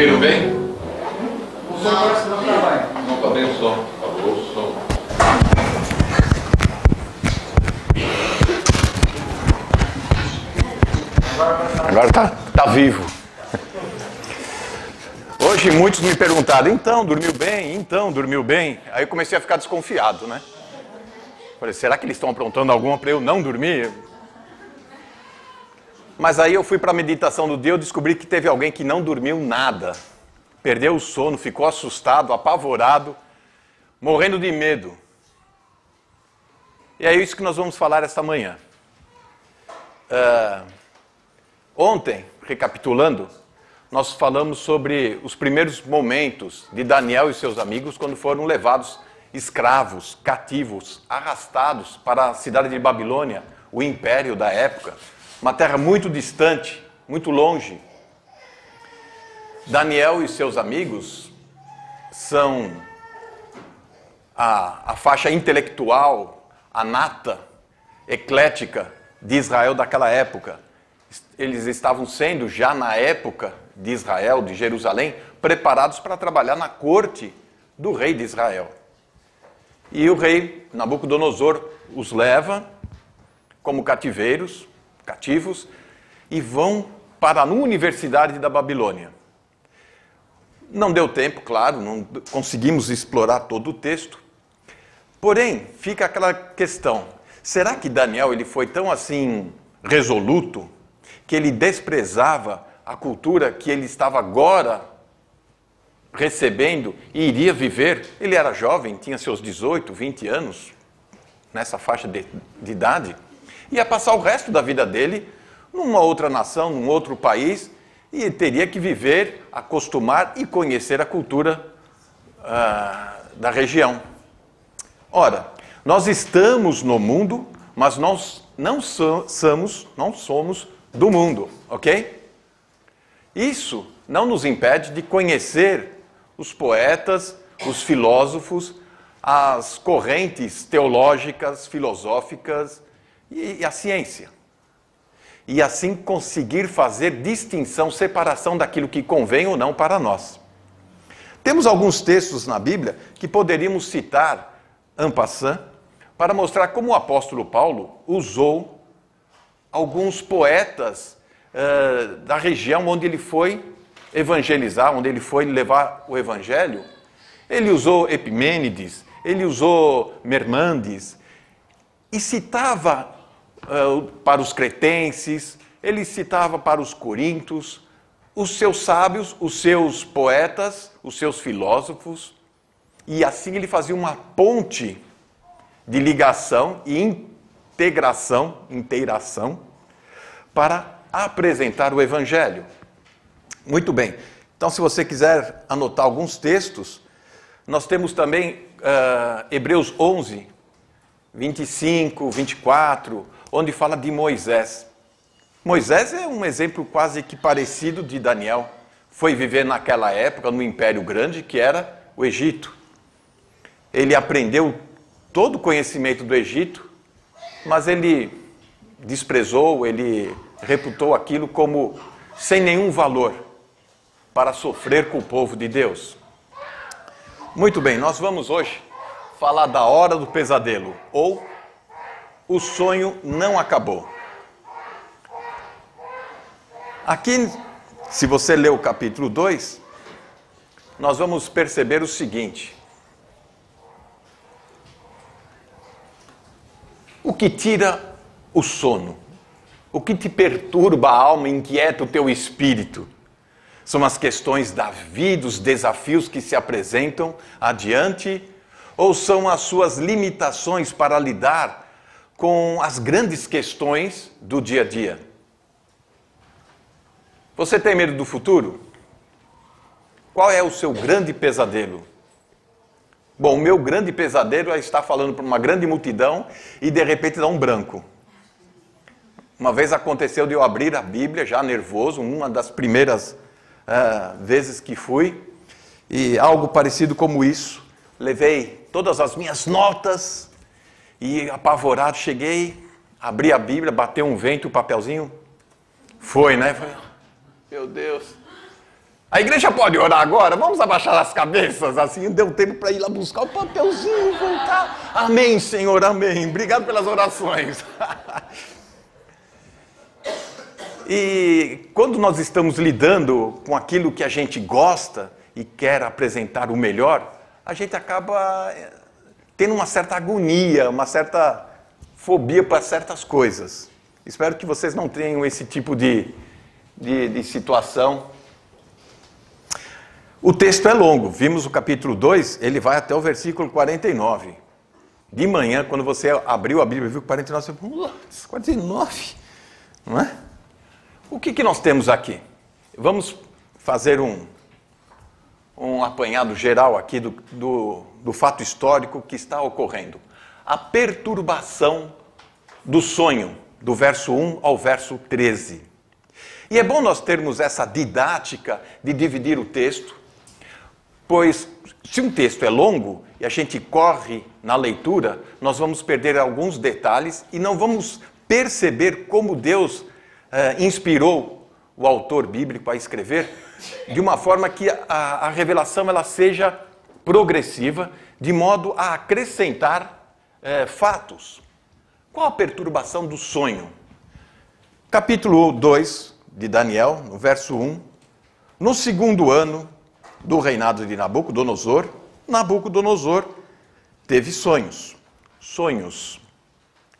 Dormiram bem? O som parece que não trabalha. Não está bem o som. Acabou o som. Agora tá vivo. Hoje muitos me perguntaram, então, dormiu bem? Então, dormiu bem? Aí eu comecei a ficar desconfiado, né? Falei, será que eles estão aprontando alguma para eu não dormir? Mas aí eu fui para a meditação do dia e eu descobri que teve alguém que não dormiu nada. Perdeu o sono, ficou assustado, apavorado, morrendo de medo. E é isso que nós vamos falar esta manhã. Ontem, recapitulando, nós falamos sobre os primeiros momentos de Daniel e seus amigos quando foram levados escravos, cativos, arrastados para a cidade de Babilônia, o império da época, uma terra muito distante, muito longe. Daniel e seus amigos são a faixa intelectual, a nata, eclética de Israel daquela época. Eles estavam sendo, já na época de Israel, de Jerusalém, preparados para trabalhar na corte do rei de Israel. E o rei Nabucodonosor os leva como cativos, e vão para a Universidade da Babilônia. Não deu tempo, claro, não conseguimos explorar todo o texto. Porém, fica aquela questão, será que Daniel ele foi tão assim resoluto que ele desprezava a cultura que ele estava agora recebendo e iria viver? Ele era jovem, tinha seus 18, 20 anos, nessa faixa de idade, ia passar o resto da vida dele numa outra nação, num outro país, e teria que viver, acostumar e conhecer a cultura da região. Ora, nós estamos no mundo, mas nós não somos do mundo, ok? Isso não nos impede de conhecer os poetas, os filósofos, as correntes teológicas, filosóficas e a ciência. E assim conseguir fazer distinção, separação daquilo que convém ou não para nós. Temos alguns textos na Bíblia que poderíamos citar en passant para mostrar como o apóstolo Paulo usou alguns poetas da região onde ele foi evangelizar, onde ele foi levar o evangelho. Ele usou Epimênides, ele usou Mermandes, e citava para os cretenses, ele citava para os corintos, os seus sábios, os seus poetas, os seus filósofos, e assim ele fazia uma ponte de ligação e inteiração, para apresentar o evangelho. Muito bem, então se você quiser anotar alguns textos, nós temos também Hebreus 11, 25, 24, onde fala de Moisés. Moisés é um exemplo quase que parecido de Daniel. Foi viver naquela época no Império Grande, que era o Egito. Ele aprendeu todo o conhecimento do Egito, mas ele desprezou, ele reputou aquilo como sem nenhum valor para sofrer com o povo de Deus. Muito bem, nós vamos hoje falar da hora do pesadelo, ou o sonho não acabou. Aqui, se você ler o capítulo 2, nós vamos perceber o seguinte. O que tira o sono? O que te perturba a alma, inquieta o teu espírito? São as questões da vida, os desafios que se apresentam adiante, ou são as suas limitações para lidar com as grandes questões do dia a dia? Você tem medo do futuro? Qual é o seu grande pesadelo? Bom, o meu grande pesadelo é estar falando para uma grande multidão e de repente dar um branco. Uma vez aconteceu de eu abrir a Bíblia, já nervoso, uma das primeiras vezes que fui, e algo parecido como isso. Levei todas as minhas notas e apavorado cheguei, abri a Bíblia, bateu um vento, o papelzinho foi, né? Meu Deus. A igreja pode orar agora? Vamos abaixar as cabeças, assim, deu tempo para ir lá buscar o papelzinho e voltar. Amém, Senhor, amém. Obrigado pelas orações. E quando nós estamos lidando com aquilo que a gente gosta e quer apresentar o melhor, a gente acaba tendo uma certa agonia, uma certa fobia para certas coisas. Espero que vocês não tenham esse tipo de situação. O texto é longo, vimos o capítulo 2, ele vai até o versículo 49. De manhã, quando você abriu a Bíblia e viu 49, você falou, 49, não é? O que nós temos aqui? Vamos fazer um apanhado geral aqui do fato histórico que está ocorrendo. A perturbação do sonho, do verso 1 ao verso 13. E é bom nós termos essa didática de dividir o texto, pois se um texto é longo e a gente corre na leitura, nós vamos perder alguns detalhes e não vamos perceber como Deus inspirou o autor bíblico a escrever de uma forma que a revelação ela seja progressiva, de modo a acrescentar fatos. Qual a perturbação do sonho? Capítulo 2 de Daniel, no verso 1. No segundo ano do reinado de Nabucodonosor, Nabucodonosor teve sonhos. Sonhos.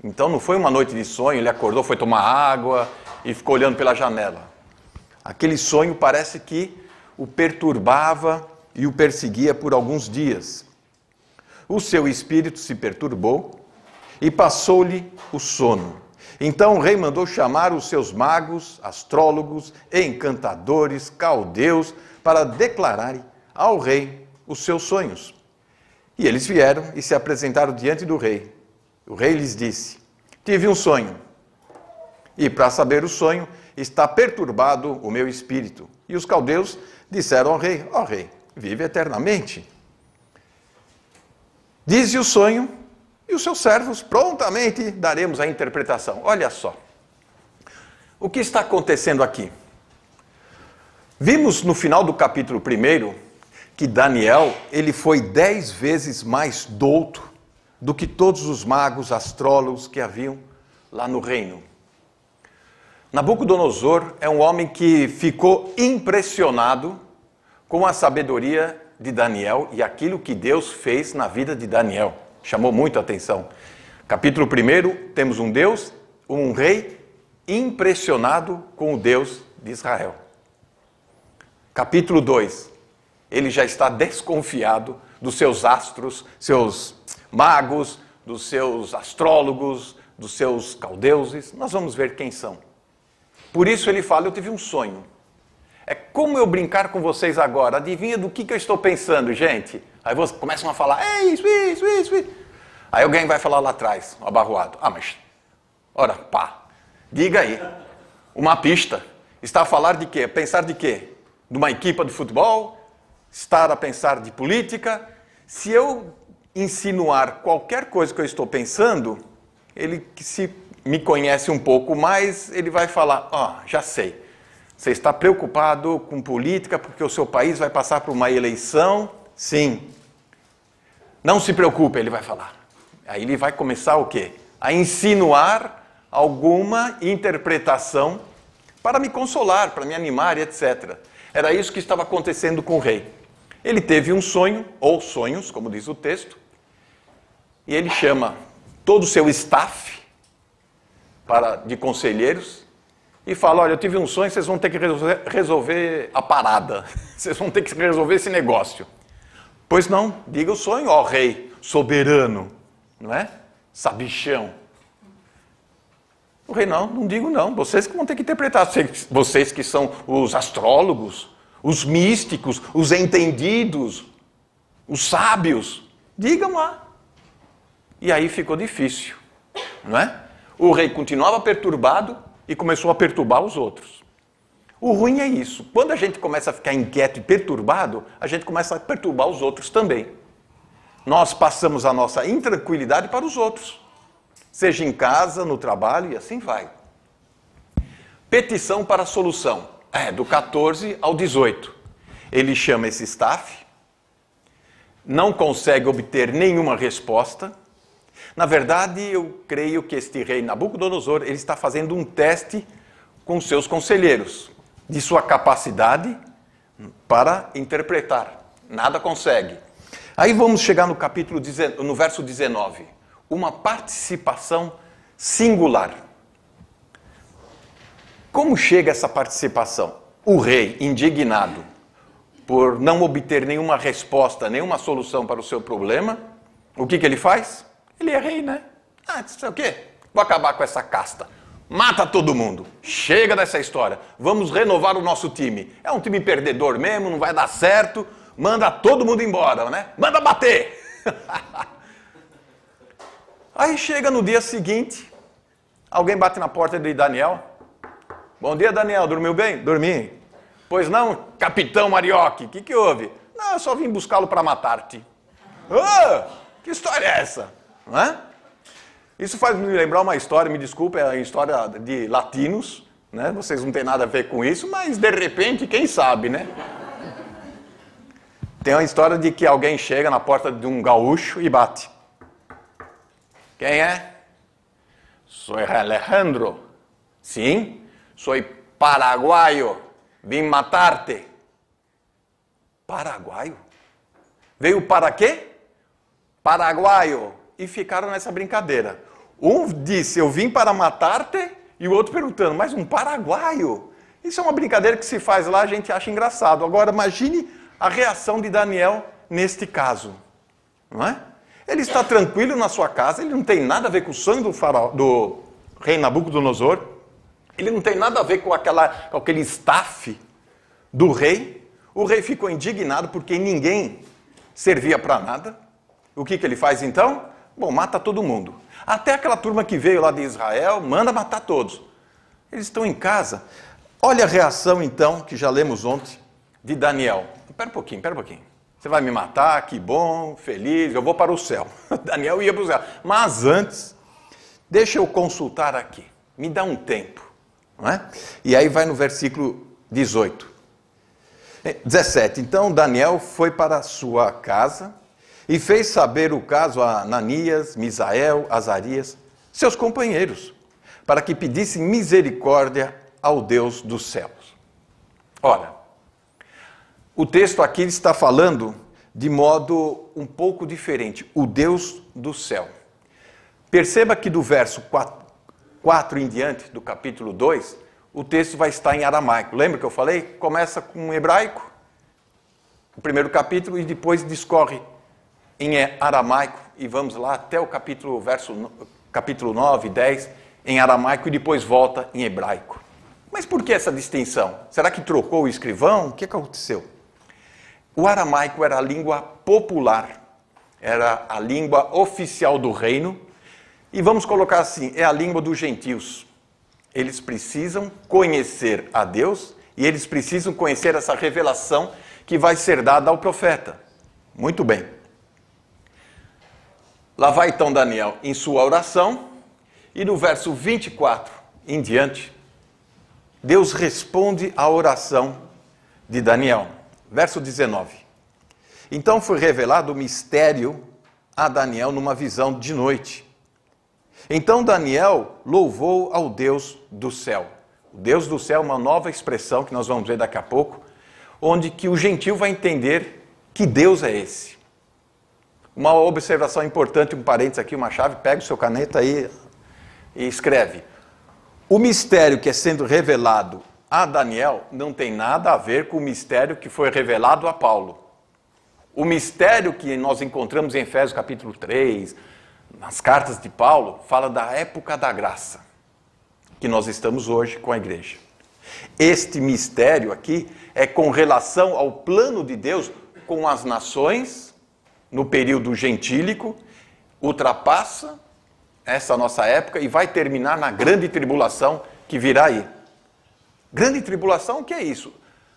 Então não foi uma noite de sonho, ele acordou, foi tomar água e ficou olhando pela janela. Aquele sonho parece que o perturbava e o perseguia por alguns dias. O seu espírito se perturbou e passou-lhe o sono. Então o rei mandou chamar os seus magos, astrólogos, encantadores, caldeus, para declararem ao rei os seus sonhos. E eles vieram e se apresentaram diante do rei. O rei lhes disse, tive um sonho, e para saber o sonho, está perturbado o meu espírito. E os caldeus disseram ao rei, ó rei, vive eternamente. Dize o sonho, e os seus servos prontamente daremos a interpretação. Olha só, o que está acontecendo aqui? Vimos no final do capítulo 1 que Daniel ele foi 10 vezes mais douto do que todos os magos, astrólogos que haviam lá no reino. Nabucodonosor é um homem que ficou impressionado com a sabedoria de Daniel e aquilo que Deus fez na vida de Daniel. Chamou muito a atenção. Capítulo 1, temos um Deus, um rei impressionado com o Deus de Israel. Capítulo 2, ele já está desconfiado dos seus astros, seus magos, dos seus astrólogos, dos seus caldeuses. Nós vamos ver quem são. Por isso ele fala, eu tive um sonho. É como eu brincar com vocês agora. Adivinha do que eu estou pensando, gente? Aí vocês começam a falar, é isso. Aí alguém vai falar lá atrás, abarroado. Mas, ora, pá, diga aí. Uma pista. Está a falar de quê? Pensar de quê? De uma equipa de futebol? Estar a pensar de política? Se eu insinuar qualquer coisa que eu estou pensando, ele que se me conhece um pouco mais, ele vai falar, já sei. Você está preocupado com política porque o seu país vai passar por uma eleição? Sim. Não se preocupe, ele vai falar. Aí ele vai começar o quê? A insinuar alguma interpretação para me consolar, para me animar, etc. Era isso que estava acontecendo com o rei. Ele teve um sonho, ou sonhos, como diz o texto, e ele chama todo o seu staff de conselheiros e fala, olha, eu tive um sonho, vocês vão ter que resolver a parada, vocês vão ter que resolver esse negócio. Pois não, diga o sonho, ó rei soberano, não é? Sabichão. O rei, não digo não, vocês que vão ter que interpretar, vocês que são os astrólogos, os místicos, os entendidos, os sábios, digam lá. E aí ficou difícil, não é? O rei continuava perturbado e começou a perturbar os outros. O ruim é isso. Quando a gente começa a ficar inquieto e perturbado, a gente começa a perturbar os outros também. Nós passamos a nossa intranquilidade para os outros. Seja em casa, no trabalho e assim vai. Petição para a solução. Do 14 ao 18. Ele chama esse staff, não consegue obter nenhuma resposta. Na verdade, eu creio que este rei Nabucodonosor, ele está fazendo um teste com seus conselheiros, de sua capacidade para interpretar. Nada consegue. Aí vamos chegar no verso 19. Uma participação singular. Como chega essa participação? O rei, indignado por não obter nenhuma resposta, nenhuma solução para o seu problema, o que ele faz? Ele é rei, né? Ah, isso é o quê? Vou acabar com essa casta. Mata todo mundo. Chega dessa história. Vamos renovar o nosso time. É um time perdedor mesmo, não vai dar certo. Manda todo mundo embora, né? Manda bater! Aí chega no dia seguinte, alguém bate na porta de Daniel. Bom dia, Daniel. Dormiu bem? Dormi. Pois não, capitão Marioque, o que houve? Não, eu só vim buscá-lo para matar-te. Ah, que história é essa? Não é? Isso faz me lembrar uma história, me desculpe, é a história de latinos, né? Vocês não têm nada a ver com isso, mas de repente, quem sabe, né? Tem uma história de que alguém chega na porta de um gaúcho e bate. Quem é? Sou Alejandro. Sim, sou paraguaio. Vim matar-te. Paraguaio? Veio para quê? Paraguaio. E ficaram nessa brincadeira. Um disse, eu vim para matar-te, e o outro perguntando, mas um paraguaio? Isso é uma brincadeira que se faz lá, a gente acha engraçado. Agora, imagine a reação de Daniel neste caso. Não é? Ele está tranquilo na sua casa, ele não tem nada a ver com o sonho do rei Nabucodonosor, ele não tem nada a ver com aquele staff do rei. O rei ficou indignado porque ninguém servia para nada. O que ele faz então? Bom, mata todo mundo. Até aquela turma que veio lá de Israel, manda matar todos. Eles estão em casa. Olha a reação então, que já lemos ontem, de Daniel. Espera um pouquinho. Você vai me matar, que bom, feliz, eu vou para o céu. Daniel ia para o céu. Mas antes, deixa eu consultar aqui. Me dá um tempo. Não é? E aí vai no versículo 17. Então Daniel foi para sua casa e fez saber o caso a Ananias, Misael, Azarias, seus companheiros, para que pedissem misericórdia ao Deus dos céus. Ora, o texto aqui está falando de modo um pouco diferente, o Deus do céu. Perceba que do verso 4 em diante, do capítulo 2, o texto vai estar em aramaico. Lembra que eu falei? Começa com hebraico, o primeiro capítulo, e depois discorre em aramaico, e vamos lá até o capítulo 9, 10, em aramaico, e depois volta em hebraico. Mas por que essa distinção? Será que trocou o escrivão? O que aconteceu? O aramaico era a língua popular, era a língua oficial do reino, e vamos colocar assim, é a língua dos gentios. Eles precisam conhecer a Deus e eles precisam conhecer essa revelação que vai ser dada ao profeta. Muito bem. Lá vai então Daniel em sua oração e no verso 24 em diante, Deus responde à oração de Daniel. Verso 19. Então foi revelado o mistério a Daniel numa visão de noite. Então Daniel louvou ao Deus do céu. O Deus do céu é uma nova expressão que nós vamos ver daqui a pouco, onde que o gentio vai entender que Deus é esse. Uma observação importante, um parênteses aqui, uma chave, pega o seu caneta aí e escreve. O mistério que é sendo revelado a Daniel não tem nada a ver com o mistério que foi revelado a Paulo. O mistério que nós encontramos em Efésios capítulo 3, nas cartas de Paulo, fala da época da graça, que nós estamos hoje com a igreja. Este mistério aqui é com relação ao plano de Deus com as nações, no período gentílico, ultrapassa essa nossa época e vai terminar na grande tribulação que virá aí. Grande tribulação, o que é isso?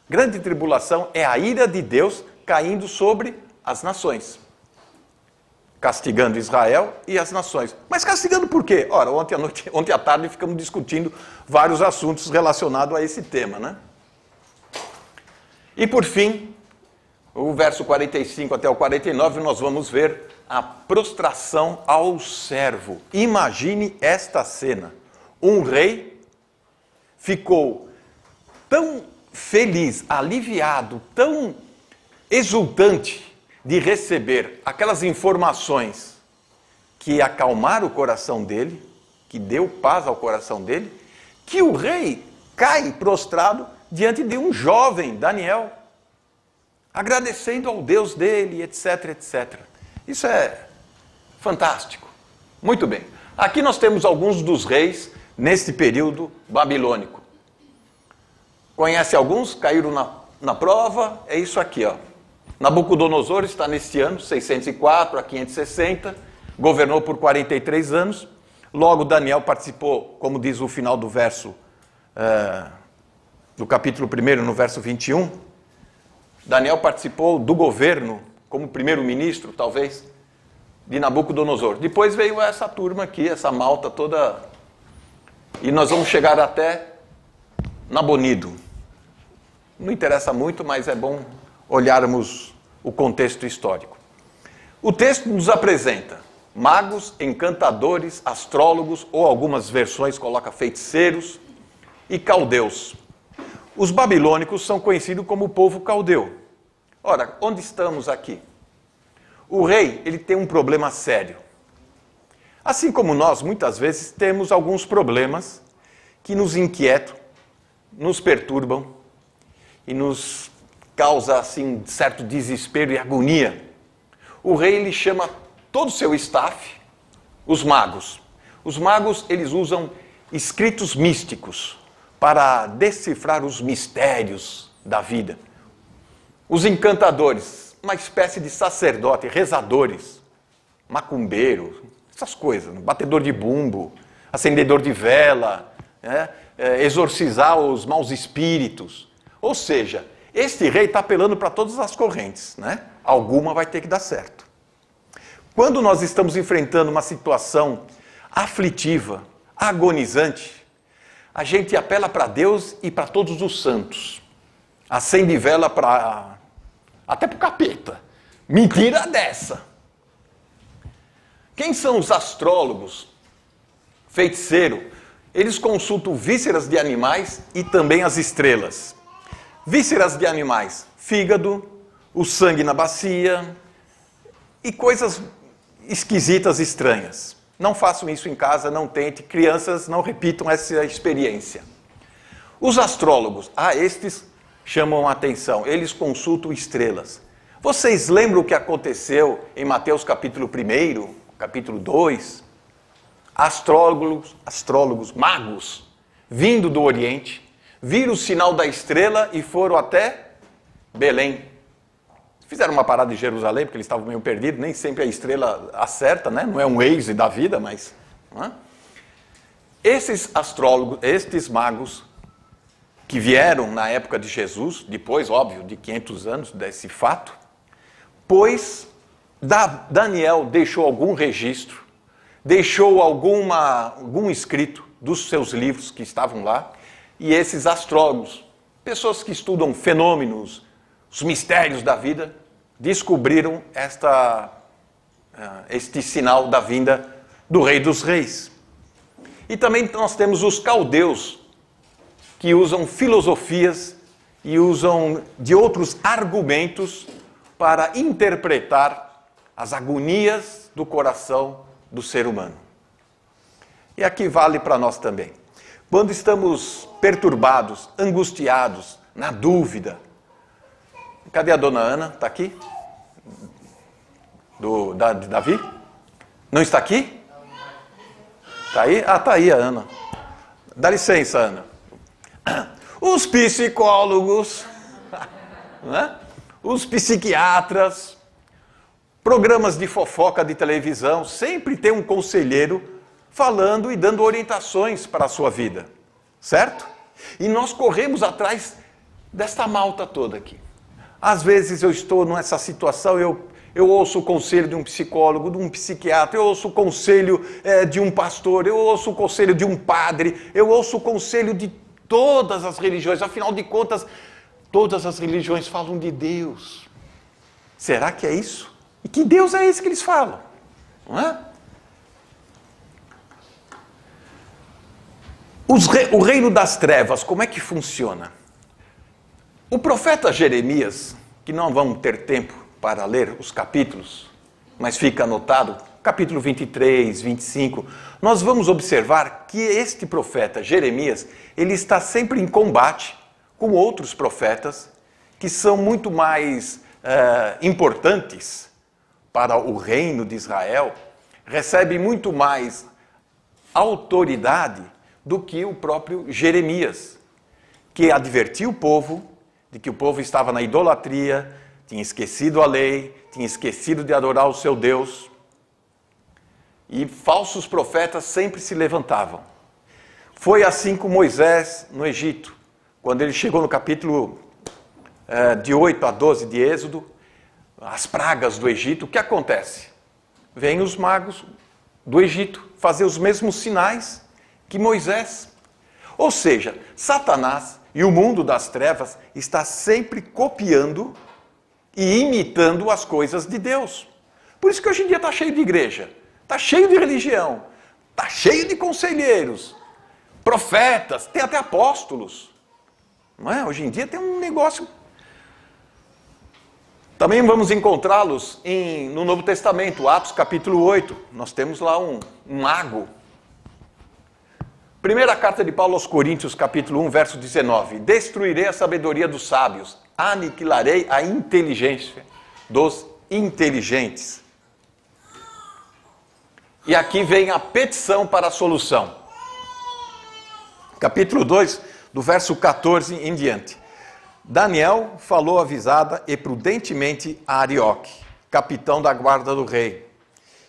Grande tribulação é a ira de Deus caindo sobre as nações. Castigando Israel e as nações. Mas castigando por quê? Ora, ontem à tarde ficamos discutindo vários assuntos relacionados a esse tema, né? E por fim, o verso 45 até o 49, nós vamos ver a prostração ao servo. Imagine esta cena. Um rei ficou tão feliz, aliviado, tão exultante de receber aquelas informações que acalmaram o coração dele, que deu paz ao coração dele, que o rei cai prostrado diante de um jovem, Daniel, agradecendo ao Deus dele, etc, etc. Isso é fantástico. Muito bem. Aqui nós temos alguns dos reis neste período babilônico. Conhece alguns? Caíram na prova? É isso aqui, ó. Nabucodonosor está neste ano, 604 a 560, governou por 43 anos. Logo, Daniel participou, como diz o final do verso, do capítulo 1, no verso 21. Daniel participou do governo, como primeiro-ministro, talvez, de Nabucodonosor. Depois veio essa turma aqui, essa malta toda, e nós vamos chegar até Nabonido. Não interessa muito, mas é bom olharmos o contexto histórico. O texto nos apresenta magos, encantadores, astrólogos, ou algumas versões coloca feiticeiros, e caldeus. Os babilônicos são conhecidos como o povo caldeu. Ora, onde estamos aqui? O rei, ele tem um problema sério. Assim como nós, muitas vezes, temos alguns problemas que nos inquietam, nos perturbam e nos causa assim certo desespero e agonia. O rei, ele chama todo o seu staff, os magos. Os magos, eles usam escritos místicos para decifrar os mistérios da vida. Os encantadores, uma espécie de sacerdote, rezadores, macumbeiro, essas coisas, batedor de bumbo, acendedor de vela, exorcizar os maus espíritos. Ou seja, este rei está apelando para todas as correntes, né? Alguma vai ter que dar certo. Quando nós estamos enfrentando uma situação aflitiva, agonizante, a gente apela para Deus e para todos os santos. Acende vela até para o capeta. Mentira dessa! Quem são os astrólogos? Feiticeiro. Eles consultam vísceras de animais e também as estrelas. Vísceras de animais, fígado, o sangue na bacia e coisas esquisitas, estranhas. Não façam isso em casa, não tente. Crianças, não repitam essa experiência. Os astrólogos, estes chamam a atenção. Eles consultam estrelas. Vocês lembram o que aconteceu em Mateus capítulo 1, capítulo 2? Astrólogos, magos, vindo do Oriente, viram o sinal da estrela e foram até Belém. Fizeram uma parada em Jerusalém, porque eles estavam meio perdidos, nem sempre a estrela acerta, né? Não é um Waze da vida, mas... Esses astrólogos, estes magos, que vieram na época de Jesus, depois, óbvio, de 500 anos desse fato, pois Daniel deixou algum registro, deixou algum escrito dos seus livros que estavam lá, e esses astrólogos, pessoas que estudam fenômenos, os mistérios da vida, descobriram este sinal da vinda do Rei dos Reis. E também nós temos os caldeus, que usam filosofias e usam de outros argumentos para interpretar as agonias do coração do ser humano. E aqui vale para nós também. Quando estamos perturbados, angustiados, na dúvida. Cadê a dona Ana? Está aqui? De Davi? Não está aqui? Está aí? Está aí a Ana. Dá licença, Ana. Os psicólogos, né? Os psiquiatras, programas de fofoca de televisão, sempre tem um conselheiro falando e dando orientações para a sua vida, certo? E nós corremos atrás desta malta toda aqui. Às vezes eu estou nessa situação, eu ouço o conselho de um psicólogo, de um psiquiatra, eu ouço o conselho de um pastor, eu ouço o conselho de um padre, eu ouço o conselho de todas as religiões. Afinal de contas, todas as religiões falam de Deus. Será que é isso? E que Deus é esse que eles falam? Não é? O reino das trevas, como é que funciona? O profeta Jeremias, que não vamos ter tempo para ler os capítulos, mas fica anotado, capítulo 23, 25, nós vamos observar que este profeta Jeremias, ele está sempre em combate com outros profetas que são muito mais importantes para o reino de Israel, recebem muito mais autoridade do que o próprio Jeremias, que advertiu o povo de que o povo estava na idolatria, tinha esquecido a lei, tinha esquecido de adorar o seu Deus. E falsos profetas sempre se levantavam. Foi assim com Moisés no Egito, quando ele chegou no capítulo de 8 a 12 de Êxodo, as pragas do Egito, o que acontece? Vêm os magos do Egito fazer os mesmos sinais que Moisés. Ou seja, Satanás e o mundo das trevas está sempre copiando e imitando as coisas de Deus. Por isso que hoje em dia está cheio de igreja, está cheio de religião, está cheio de conselheiros, profetas, tem até apóstolos. Não é? Hoje em dia tem um negócio. Também vamos encontrá-los no Novo Testamento, Atos capítulo 8. Nós temos lá um mago. Primeira carta de Paulo aos Coríntios, capítulo 1, verso 19. Destruirei a sabedoria dos sábios, aniquilarei a inteligência dos inteligentes. E aqui vem a petição para a solução. Capítulo 2, do verso 14 em diante. Daniel falou avisada e prudentemente a Arioque, capitão da guarda do rei,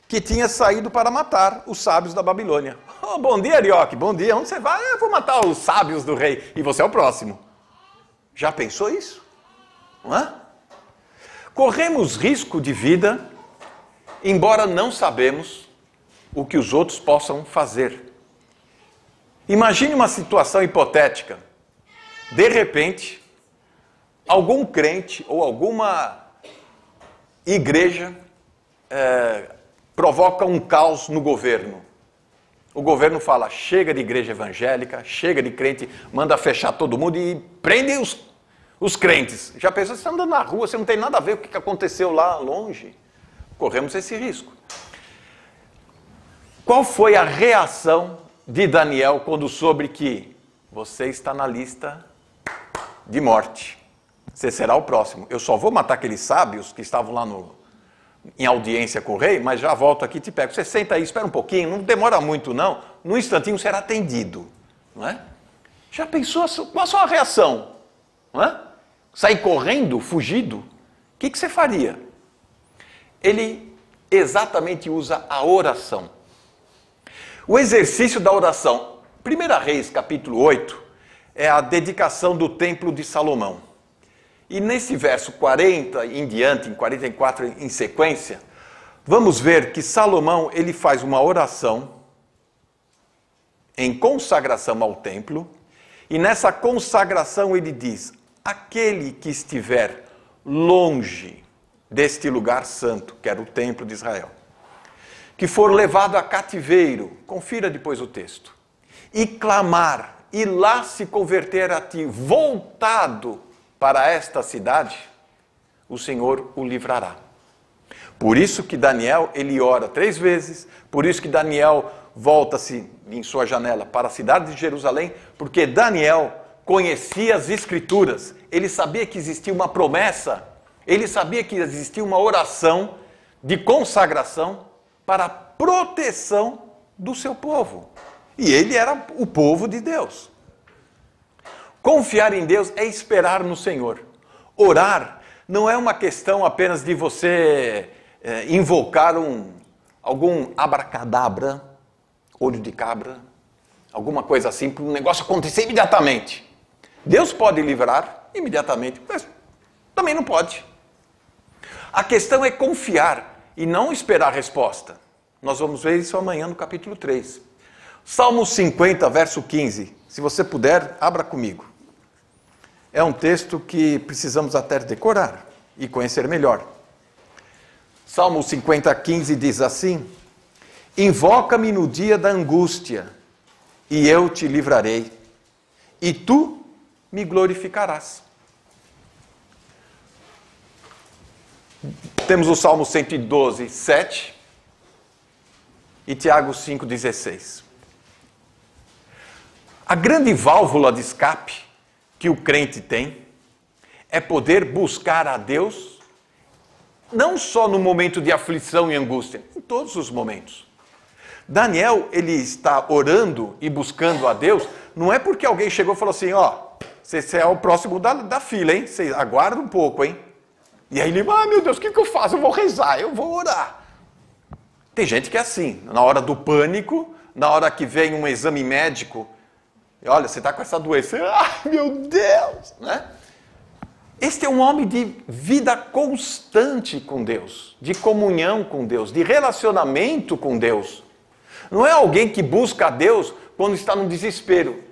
que tinha saído para matar os sábios da Babilônia. Oh, bom dia, Arioque, bom dia. Onde você vai? Eu vou matar os sábios do rei. E você é o próximo. Já pensou isso? Não é? Corremos risco de vida, embora não sabemos o que os outros possam fazer. Imagine uma situação hipotética. De repente, algum crente ou alguma igreja provoca um caos no governo. O governo fala, chega de igreja evangélica, chega de crente, manda fechar todo mundo e prende os crentes. Já pensou, você está andando na rua, você não tem nada a ver com o que aconteceu lá longe. Corremos esse risco. Qual foi a reação de Daniel quando soube que você está na lista de morte? Você será o próximo. Eu só vou matar aqueles sábios que estavam lá em audiência com o rei, mas já volto aqui e te pego. Você senta aí, espera um pouquinho, não demora muito não. Num instantinho será atendido. Não é? Já pensou qual a sua reação? Não é? Sair correndo, fugido? O que você faria? Ele exatamente usa a oração. O exercício da oração. 1 Reis, capítulo 8, é a dedicação do templo de Salomão. E nesse verso 40 em diante, em 44 em sequência, vamos ver que Salomão ele faz uma oração em consagração ao templo, e nessa consagração ele diz, aquele que estiver longe deste lugar santo, que era o templo de Israel, que for levado a cativeiro, confira depois o texto, e clamar, e lá se converter a ti, voltado para esta cidade, o Senhor o livrará. Por isso que Daniel, ele ora 3 vezes, por isso que Daniel volta-se em sua janela para a cidade de Jerusalém, porque Daniel conhecia as Escrituras, ele sabia que existia uma promessa, ele sabia que existia uma oração de consagração para a proteção do seu povo. E ele era o povo de Deus. Confiar em Deus é esperar no Senhor. Orar não é uma questão apenas de você invocar algum abracadabra, olho de cabra, alguma coisa assim, para um negócio acontecer imediatamente. Deus pode livrar imediatamente, mas também não pode. A questão é confiar e não esperar a resposta. Nós vamos ver isso amanhã no capítulo 3. Salmo 50, verso 15. Se você puder, abra comigo. É um texto que precisamos até decorar e conhecer melhor. Salmo 50:15 diz assim: invoca-me no dia da angústia, e eu te livrarei, e tu me glorificarás. Temos o Salmo 112:7 e Tiago 5:16. A grande válvula de escape que o crente tem é poder buscar a Deus, não só no momento de aflição e angústia, em todos os momentos. Daniel, ele está orando e buscando a Deus, não é porque alguém chegou e falou assim, você é o próximo da fila, hein? Você aguarda um pouco, hein? E aí ele, meu Deus, o que eu faço? Eu vou rezar, eu vou orar. Tem gente que é assim, na hora do pânico, na hora que vem um exame médico, e olha, você está com essa doença, meu Deus, né? Este é um homem de vida constante com Deus, de comunhão com Deus, de relacionamento com Deus. Não é alguém que busca a Deus quando está no desespero.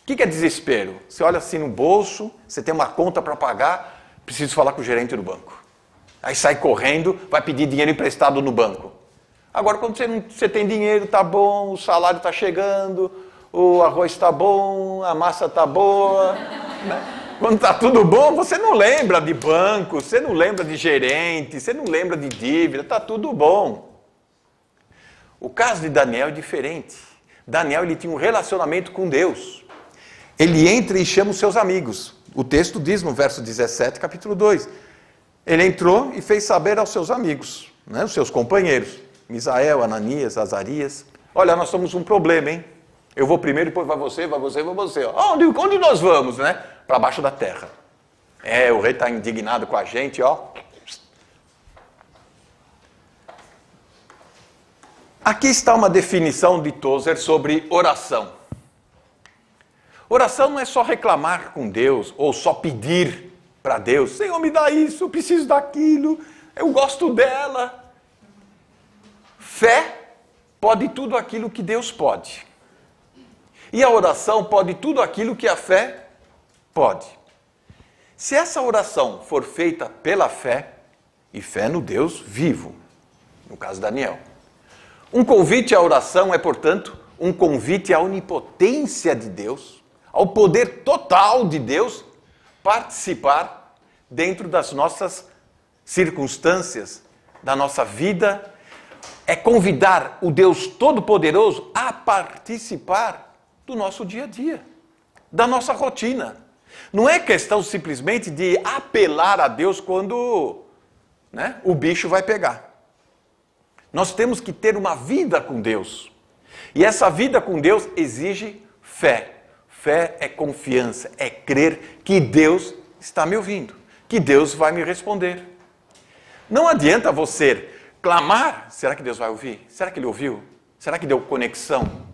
O que é desespero? Você olha assim no bolso, você tem uma conta para pagar, preciso falar com o gerente do banco. Aí sai correndo, vai pedir dinheiro emprestado no banco. Agora, quando você tem dinheiro, tá bom, o salário está chegando, o arroz está bom, a massa está boa, né? Quando está tudo bom, você não lembra de banco, você não lembra de gerente, você não lembra de dívida, está tudo bom. O caso de Daniel é diferente. Daniel, ele tinha um relacionamento com Deus. Ele entra e chama os seus amigos. O texto diz no verso 17, capítulo 2. Ele entrou e fez saber aos seus amigos, né, os seus companheiros, Misael, Ananias, Azarias. Olha, nós temos um problema, hein? Eu vou primeiro, depois vai você, vai você, vai você. Onde nós vamos, né? Para baixo da terra. O rei está indignado com a gente, Aqui está uma definição de Tozer sobre oração. Oração não é só reclamar com Deus, ou só pedir para Deus. Senhor, me dá isso, eu preciso daquilo, eu gosto dela. Fé pode tudo aquilo que Deus pode. E a oração pode tudo aquilo que a fé pode. Se essa oração for feita pela fé, e fé no Deus vivo, no caso de Daniel. Um convite à oração é, portanto, um convite à onipotência de Deus, ao poder total de Deus, participar dentro das nossas circunstâncias, da nossa vida. É convidar o Deus Todo-Poderoso a participar do nosso dia a dia, da nossa rotina. Não é questão simplesmente de apelar a Deus quando, né, o bicho vai pegar. Nós temos que ter uma vida com Deus. E essa vida com Deus exige fé. Fé é confiança, é crer que Deus está me ouvindo, que Deus vai me responder. Não adianta você clamar, será que Deus vai ouvir? Será que Ele ouviu? Será que deu conexão?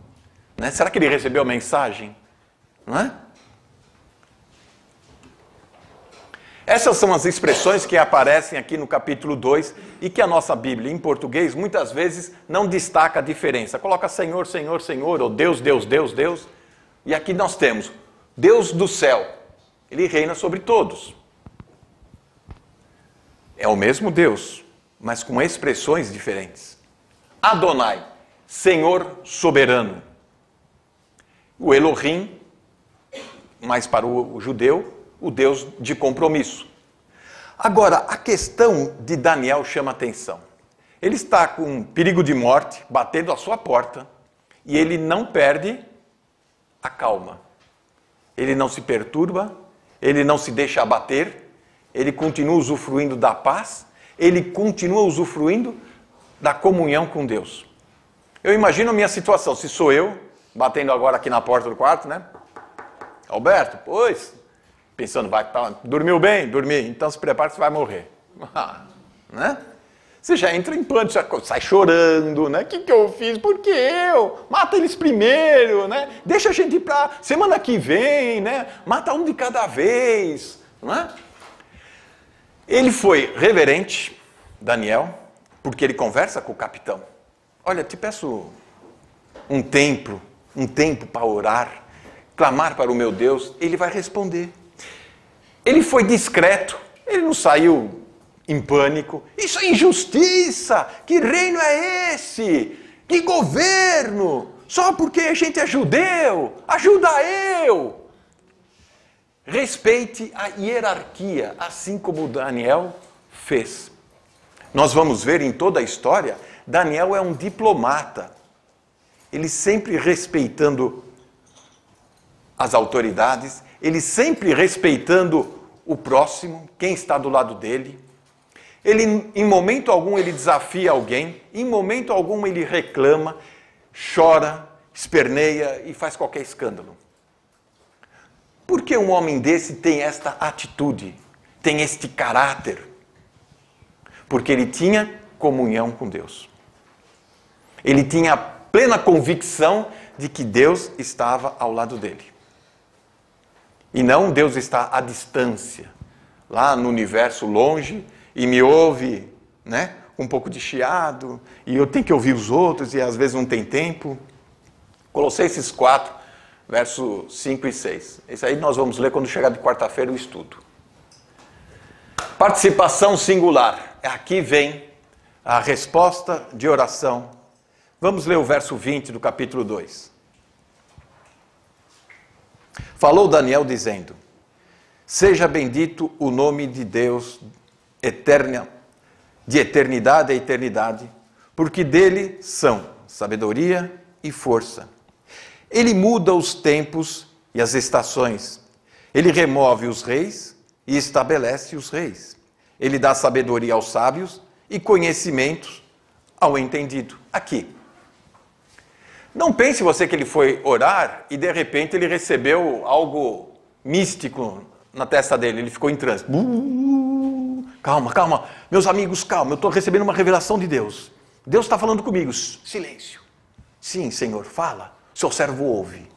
Né? Será que ele recebeu a mensagem? Não é? Essas são as expressões que aparecem aqui no capítulo 2 e que a nossa Bíblia, em português, muitas vezes não destaca a diferença. Coloca Senhor, Senhor, Senhor, ou Deus, Deus, Deus, Deus. E aqui nós temos Deus do céu. Ele reina sobre todos. É o mesmo Deus, mas com expressões diferentes. Adonai, Senhor soberano. O Elohim, mas para o judeu, o Deus de compromisso. Agora, a questão de Daniel chama atenção. Ele está com perigo de morte, batendo à sua porta, e ele não perde a calma. Ele não se perturba, ele não se deixa abater, ele continua usufruindo da paz, ele continua usufruindo da comunhão com Deus. Eu imagino a minha situação, se sou eu, batendo agora aqui na porta do quarto, né? Alberto, pois, pensando, dormiu bem? Dormi, então se prepara que você vai morrer. Né? Você já entra em pânico, já sai chorando, né? O que eu fiz? Por que eu? Mata eles primeiro, né? Deixa a gente ir para semana que vem, né? Mata um de cada vez, né? Ele foi reverente, Daniel, porque ele conversa com o capitão. Olha, te peço um tempo para orar, clamar para o meu Deus, ele vai responder. Ele foi discreto, ele não saiu em pânico. Isso é injustiça! Que reino é esse? Que governo? Só porque a gente é judeu? Ajuda eu! Respeite a hierarquia, assim como Daniel fez. Nós vamos ver em toda a história, Daniel é um diplomata. Ele sempre respeitando as autoridades, ele sempre respeitando o próximo, quem está do lado dele. Ele, em momento algum, ele desafia alguém, em momento algum ele reclama, chora, esperneia e faz qualquer escândalo. Por que um homem desse tem esta atitude, tem este caráter? Porque ele tinha comunhão com Deus. Ele tinha a plena convicção de que Deus estava ao lado dele. E não Deus está à distância, lá no universo longe, e me ouve, né, com um pouco de chiado, e eu tenho que ouvir os outros, e às vezes não tem tempo. Colossenses 4, versos 5 e 6. Isso aí nós vamos ler quando chegar de quarta-feira o estudo. Participação singular. Aqui vem a resposta de oração. Vamos ler o verso 20 do capítulo 2. Falou Daniel dizendo: seja bendito o nome de Deus eterna, de eternidade a eternidade, porque dele são sabedoria e força. Ele muda os tempos e as estações. Ele remove os reis e estabelece os reis. Ele dá sabedoria aos sábios e conhecimentos ao entendido. Aqui. Não pense você que ele foi orar e de repente ele recebeu algo místico na testa dele. Ele ficou em transe. Calma, calma. Meus amigos, calma. Eu estou recebendo uma revelação de Deus. Deus está falando comigo. Silêncio. Sim, Senhor, fala. Seu servo ouve.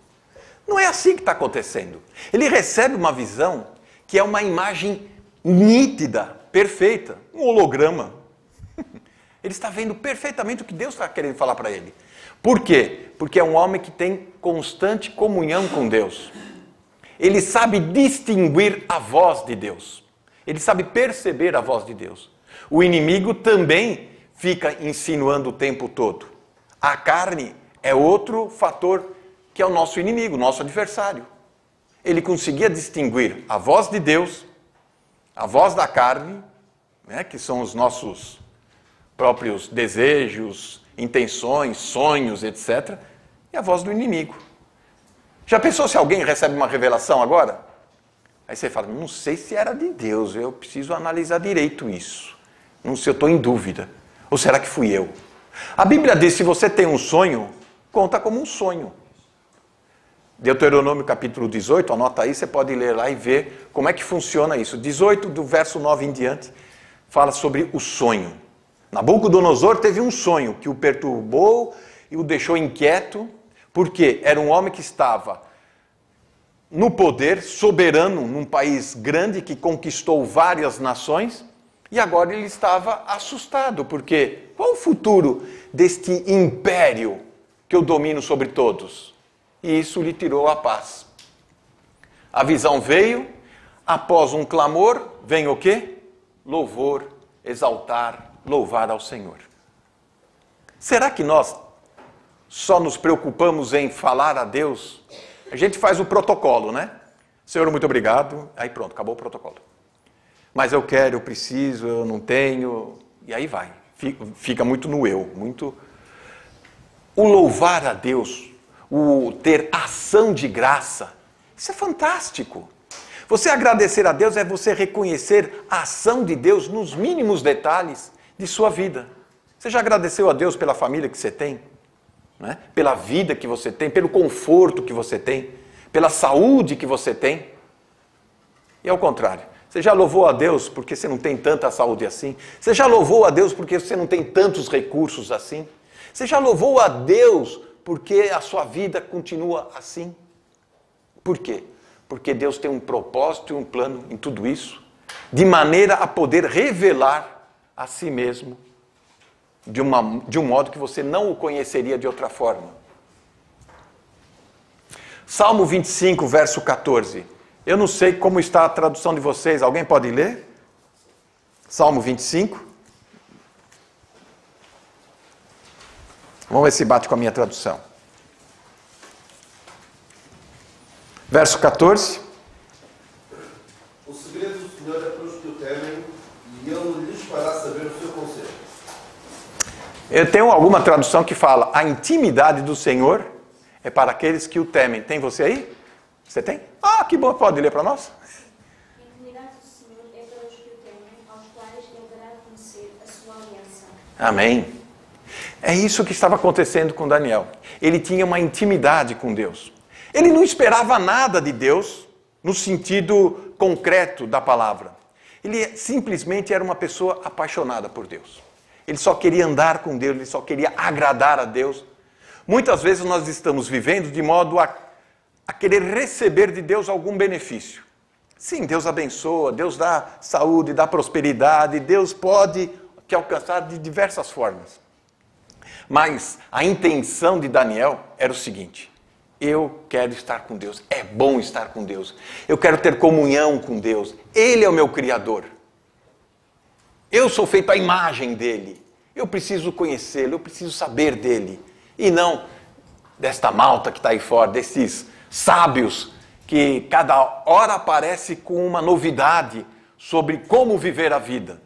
Não é assim que está acontecendo. Ele recebe uma visão que é uma imagem nítida, perfeita. Um holograma. Ele está vendo perfeitamente o que Deus está querendo falar para ele. Por quê? Porque é um homem que tem constante comunhão com Deus. Ele sabe distinguir a voz de Deus. Ele sabe perceber a voz de Deus. O inimigo também fica insinuando o tempo todo. A carne é outro fator que é o nosso inimigo, nosso adversário. Ele conseguia distinguir a voz de Deus, a voz da carne, né, que são os nossos próprios desejos, intenções, sonhos, etc., e a voz do inimigo. Já pensou se alguém recebe uma revelação agora? Aí você fala, não sei se era de Deus, eu preciso analisar direito isso. Não sei, eu estou em dúvida. Ou será que fui eu? A Bíblia diz, se você tem um sonho, conta como um sonho. Deuteronômio capítulo 18, anota aí, você pode ler lá e ver como é que funciona isso. 18, do verso 9 em diante, fala sobre o sonho. Nabucodonosor teve um sonho que o perturbou e o deixou inquieto, porque era um homem que estava no poder, soberano, num país grande que conquistou várias nações, e agora ele estava assustado, porque qual o futuro deste império que eu domino sobre todos? E isso lhe tirou a paz. A visão veio, após um clamor, vem o quê? Louvor, exaltar, louvar ao Senhor. Será que nós só nos preocupamos em falar a Deus? A gente faz o protocolo, né? Senhor, muito obrigado. Aí pronto, acabou o protocolo. Mas eu quero, eu preciso, eu não tenho. E aí vai. Fica muito no eu. Muito. O louvar a Deus, o ter ação de graça, isso é fantástico. Você agradecer a Deus é você reconhecer a ação de Deus nos mínimos detalhes de sua vida. Você já agradeceu a Deus pela família que você tem? Né? Pela vida que você tem, pelo conforto que você tem, pela saúde que você tem? E ao contrário, você já louvou a Deus porque você não tem tanta saúde assim? Você já louvou a Deus porque você não tem tantos recursos assim? Você já louvou a Deus porque a sua vida continua assim? Por quê? Porque Deus tem um propósito e um plano em tudo isso, de maneira a poder revelar a si mesmo de um modo que você não o conheceria de outra forma. Salmo 25, verso 14. Eu não sei como está a tradução de vocês. Alguém pode ler? Salmo 25. Vamos ver se bate com a minha tradução. Verso 14. O segredo do Senhor é para os que o temem, e Ele lhes fará saber o seu conselho. Eu tenho alguma tradução que fala: a intimidade do Senhor é para aqueles que o temem. Tem você aí? Você tem? Ah, que bom, pode ler para nós? A intimidade do Senhor é para os que o temem, aos quais Ele dará a conhecer a sua aliança. Amém. É isso que estava acontecendo com Daniel. Ele tinha uma intimidade com Deus. Ele não esperava nada de Deus no sentido concreto da palavra. Ele simplesmente era uma pessoa apaixonada por Deus. Ele só queria andar com Deus, ele só queria agradar a Deus. Muitas vezes nós estamos vivendo de modo a querer receber de Deus algum benefício. Sim, Deus abençoa, Deus dá saúde, dá prosperidade, Deus pode te alcançar de diversas formas. Mas a intenção de Daniel era o seguinte: eu quero estar com Deus, é bom estar com Deus, eu quero ter comunhão com Deus, Ele é o meu Criador. Eu sou feito à imagem dEle, eu preciso conhecê-lo, eu preciso saber dEle, e não desta malta que está aí fora, desses sábios que cada hora aparece com uma novidade sobre como viver a vida.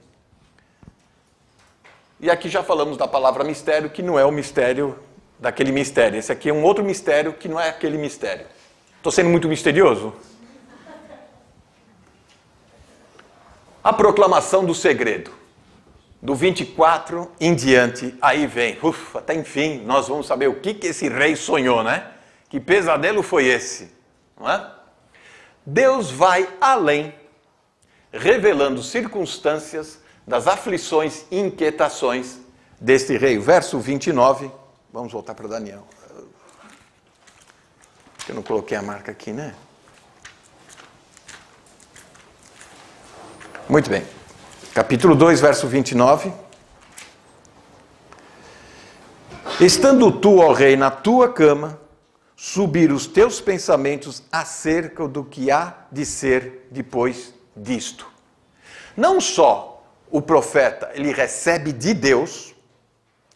E aqui já falamos da palavra mistério, que não é o mistério daquele mistério. Esse aqui é um outro mistério que não é aquele mistério. Estou sendo muito misterioso? A proclamação do segredo. Do 24 em diante, aí vem. Ufa, até enfim, nós vamos saber o que esse rei sonhou, né? Que pesadelo foi esse? Não é? Deus vai além, revelando circunstâncias das aflições e inquietações deste rei. Verso 29, vamos voltar para Daniel. Eu não coloquei a marca aqui, né? Muito bem. Capítulo 2, verso 29. Estando tu, ó rei, na tua cama, subir os teus pensamentos acerca do que há de ser depois disto. Não só o profeta, ele recebe de Deus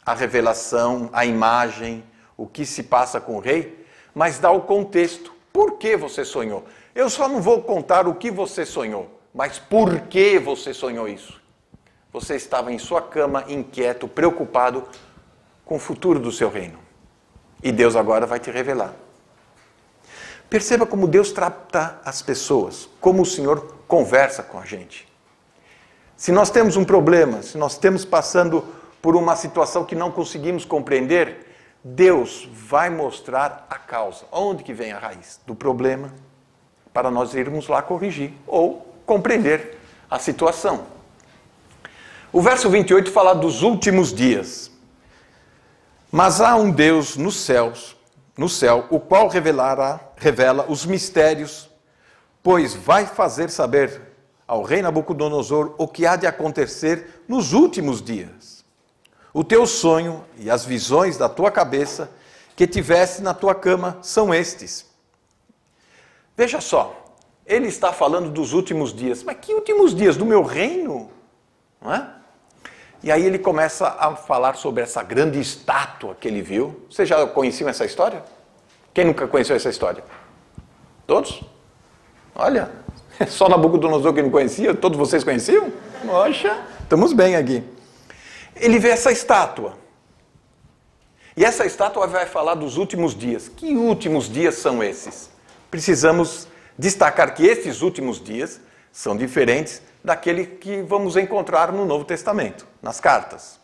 a revelação, a imagem, o que se passa com o rei, mas dá o contexto. Por que você sonhou? Eu só não vou contar o que você sonhou, mas por que você sonhou isso? Você estava em sua cama, inquieto, preocupado com o futuro do seu reino. E Deus agora vai te revelar. Perceba como Deus trata as pessoas, como o Senhor conversa com a gente. Se nós temos um problema, se nós estamos passando por uma situação que não conseguimos compreender, Deus vai mostrar a causa, onde que vem a raiz do problema, para nós irmos lá corrigir ou compreender a situação. O verso 28 fala dos últimos dias. Mas há um Deus no céu, o qual revela os mistérios, pois vai fazer saber ao rei Nabucodonosor o que há de acontecer nos últimos dias. O teu sonho e as visões da tua cabeça que tiveste na tua cama são estes. Veja só, ele está falando dos últimos dias. Mas que últimos dias? Do meu reino? Não é? E aí ele começa a falar sobre essa grande estátua que ele viu. Vocês já conheciam essa história? Quem nunca conheceu essa história? Todos? Olha, só Nabucodonosor que não conhecia, todos vocês conheciam? Poxa, estamos bem aqui. Ele vê essa estátua. E essa estátua vai falar dos últimos dias. Que últimos dias são esses? Precisamos destacar que esses últimos dias são diferentes daquele que vamos encontrar no Novo Testamento, nas cartas.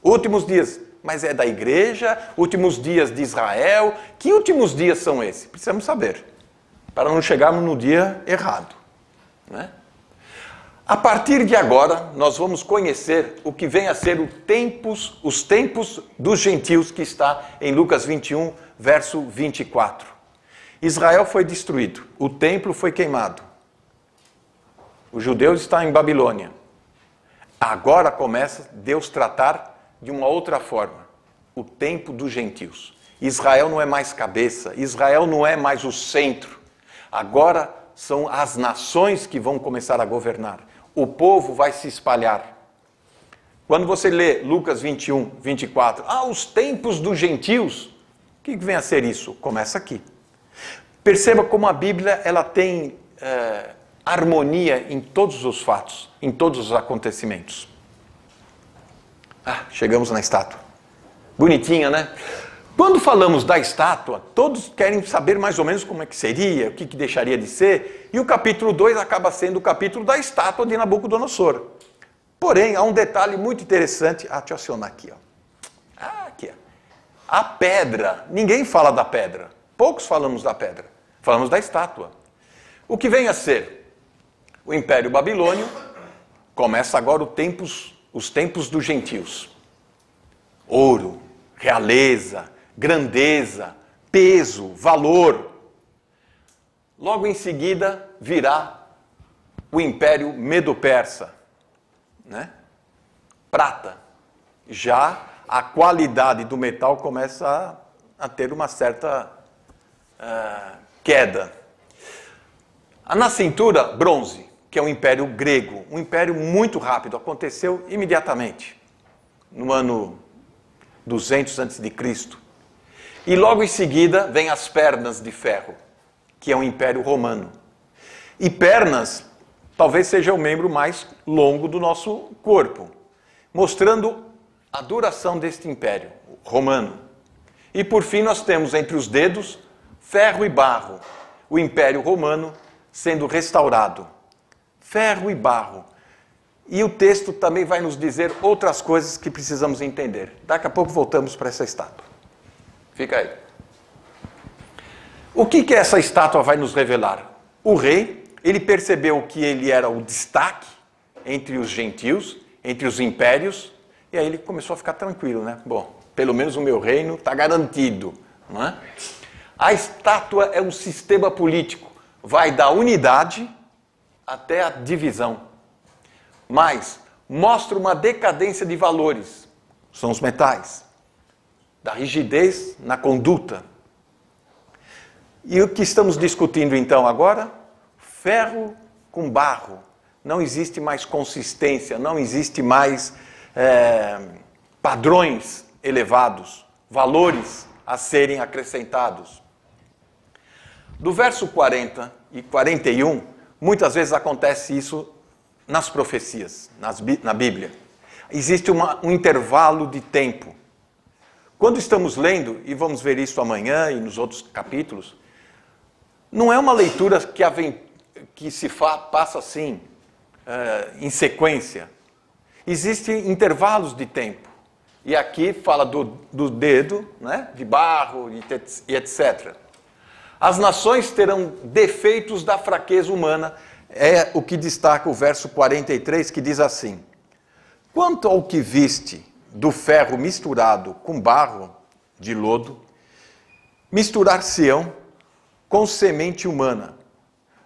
Últimos dias, mas é da igreja, últimos dias de Israel. Que últimos dias são esses? Precisamos saber, para não chegarmos no dia errado. Né? A partir de agora, nós vamos conhecer o que vem a ser os tempos dos gentios, que está em Lucas 21, verso 24. Israel foi destruído, o templo foi queimado. Os judeus estão em Babilônia. Agora começa Deus tratar de uma outra forma. O tempo dos gentios. Israel não é mais cabeça, Israel não é mais o centro. Agora são as nações que vão começar a governar. o povo vai se espalhar. Quando você lê Lucas 21, 24, os tempos dos gentios, o que vem a ser isso? Começa aqui. Perceba como a Bíblia ela tem harmonia em todos os fatos, em todos os acontecimentos. Chegamos na estátua. Bonitinha, né? Quando falamos da estátua, todos querem saber mais ou menos como é que seria, o que deixaria de ser, e o capítulo 2 acaba sendo o capítulo da estátua de Nabucodonosor. Porém, há um detalhe muito interessante. Deixa eu acionar aqui. Aqui. A pedra. Ninguém fala da pedra. Poucos falamos da pedra. Falamos da estátua. O que vem a ser? O Império Babilônio começa agora os tempos dos gentios. Ouro, realeza, grandeza, peso, valor. Logo em seguida virá o Império Medo-Persa. Né? Prata. Já a qualidade do metal começa a ter uma certa queda. Na cintura, bronze, que é o Império Grego, um império muito rápido, aconteceu imediatamente, no ano 200 a.C. E logo em seguida vem as pernas de ferro, que é o Império Romano. E pernas talvez seja o membro mais longo do nosso corpo, mostrando a duração deste império romano. E por fim nós temos entre os dedos ferro e barro, o Império Romano sendo restaurado. Ferro e barro. E o texto também vai nos dizer outras coisas que precisamos entender. Daqui a pouco voltamos para essa estátua. Fica aí. O que essa estátua vai nos revelar? O rei, ele percebeu que ele era o destaque entre os gentios, entre os impérios, e aí ele começou a ficar tranquilo, né? Bom, pelo menos o meu reino está garantido, não é? A estátua é um sistema político, vai da unidade até a divisão, mas mostra uma decadência de valores, são os metais, da rigidez na conduta. E o que estamos discutindo então agora? Ferro com barro. Não existe mais consistência, não existe mais padrões elevados, valores a serem acrescentados. Do verso 40 e 41, muitas vezes acontece isso nas profecias, na Bíblia. Existe um intervalo de tempo. Quando estamos lendo, e vamos ver isso amanhã e nos outros capítulos, não é uma leitura que se passa assim, em sequência. Existem intervalos de tempo. E aqui fala do dedo, né, de barro e etc. As nações terão defeitos da fraqueza humana. É o que destaca o verso 43, que diz assim: quanto ao que viste do ferro misturado com barro de lodo, misturar-se-ão com semente humana,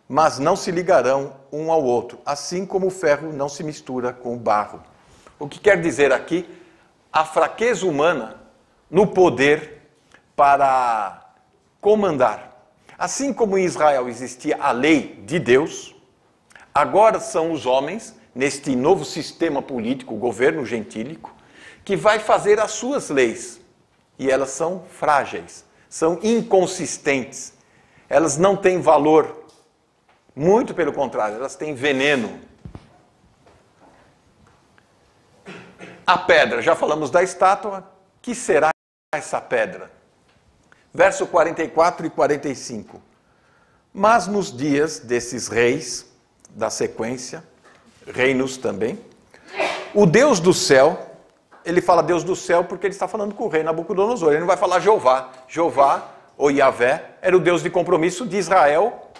mas não se ligarão um ao outro, assim como o ferro não se mistura com o barro. O que quer dizer aqui? A fraqueza humana no poder para comandar. Assim como em Israel existia a lei de Deus, agora são os homens, neste novo sistema político, o governo gentílico, que vai fazer as suas leis. E elas são frágeis, são inconsistentes. Elas não têm valor. Muito pelo contrário, elas têm veneno. A pedra, já falamos da estátua, que será essa pedra? Verso 44 e 45. Mas nos dias desses reis, da sequência, reinos também, o Deus do céu, ele fala Deus do céu porque ele está falando com o rei Nabucodonosor, ele não vai falar Jeová. Jeová, ou Yahvé, era o Deus de compromisso de Israel,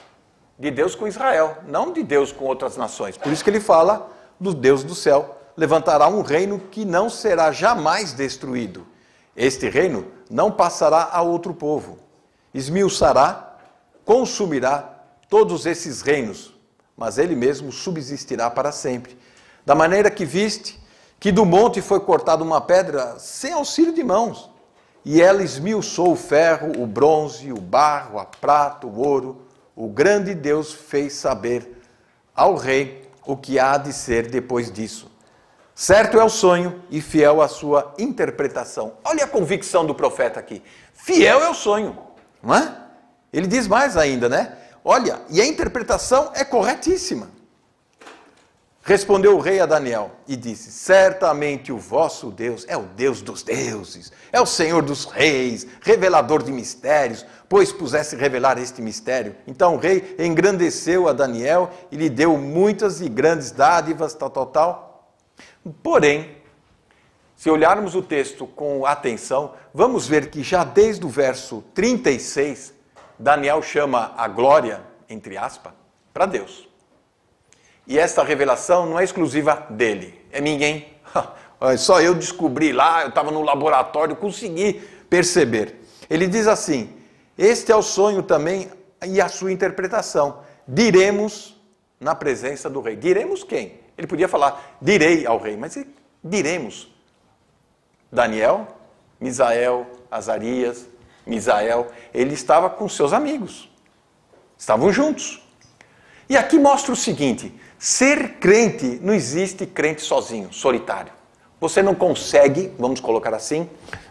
de Deus com Israel, não de Deus com outras nações. Por isso que ele fala do Deus do céu. Levantará um reino que não será jamais destruído. Este reino não passará a outro povo. Esmiuçará, consumirá todos esses reinos, mas ele mesmo subsistirá para sempre. Da maneira que viste que do monte foi cortada uma pedra sem auxílio de mãos, e ela esmiuçou o ferro, o bronze, o barro, a prata, o ouro. O grande Deus fez saber ao rei o que há de ser depois disso. Certo é o sonho e fiel a sua interpretação. Olha a convicção do profeta aqui. Fiel é o sonho, não é? Ele diz mais ainda, né? Olha, e a interpretação é corretíssima. Respondeu o rei a Daniel e disse: certamente o vosso Deus é o Deus dos deuses, é o Senhor dos reis, revelador de mistérios, pois pusesse revelar este mistério. Então o rei engrandeceu a Daniel e lhe deu muitas e grandes dádivas, tal. Porém, se olharmos o texto com atenção, vamos ver que já desde o verso 36, Daniel chama a glória, entre aspas, para Deus. E esta revelação não é exclusiva dele, é minha, hein? Só eu descobri lá, eu estava no laboratório, consegui perceber. Ele diz assim: este é o sonho também e a sua interpretação. Diremos na presença do rei. Diremos quem? Ele podia falar, direi ao rei, mas diremos. Daniel, Misael, Azarias, Misael, ele estava com seus amigos. Estavam juntos. E aqui mostra o seguinte: ser crente, não existe crente sozinho, solitário. Você não consegue, vamos colocar assim,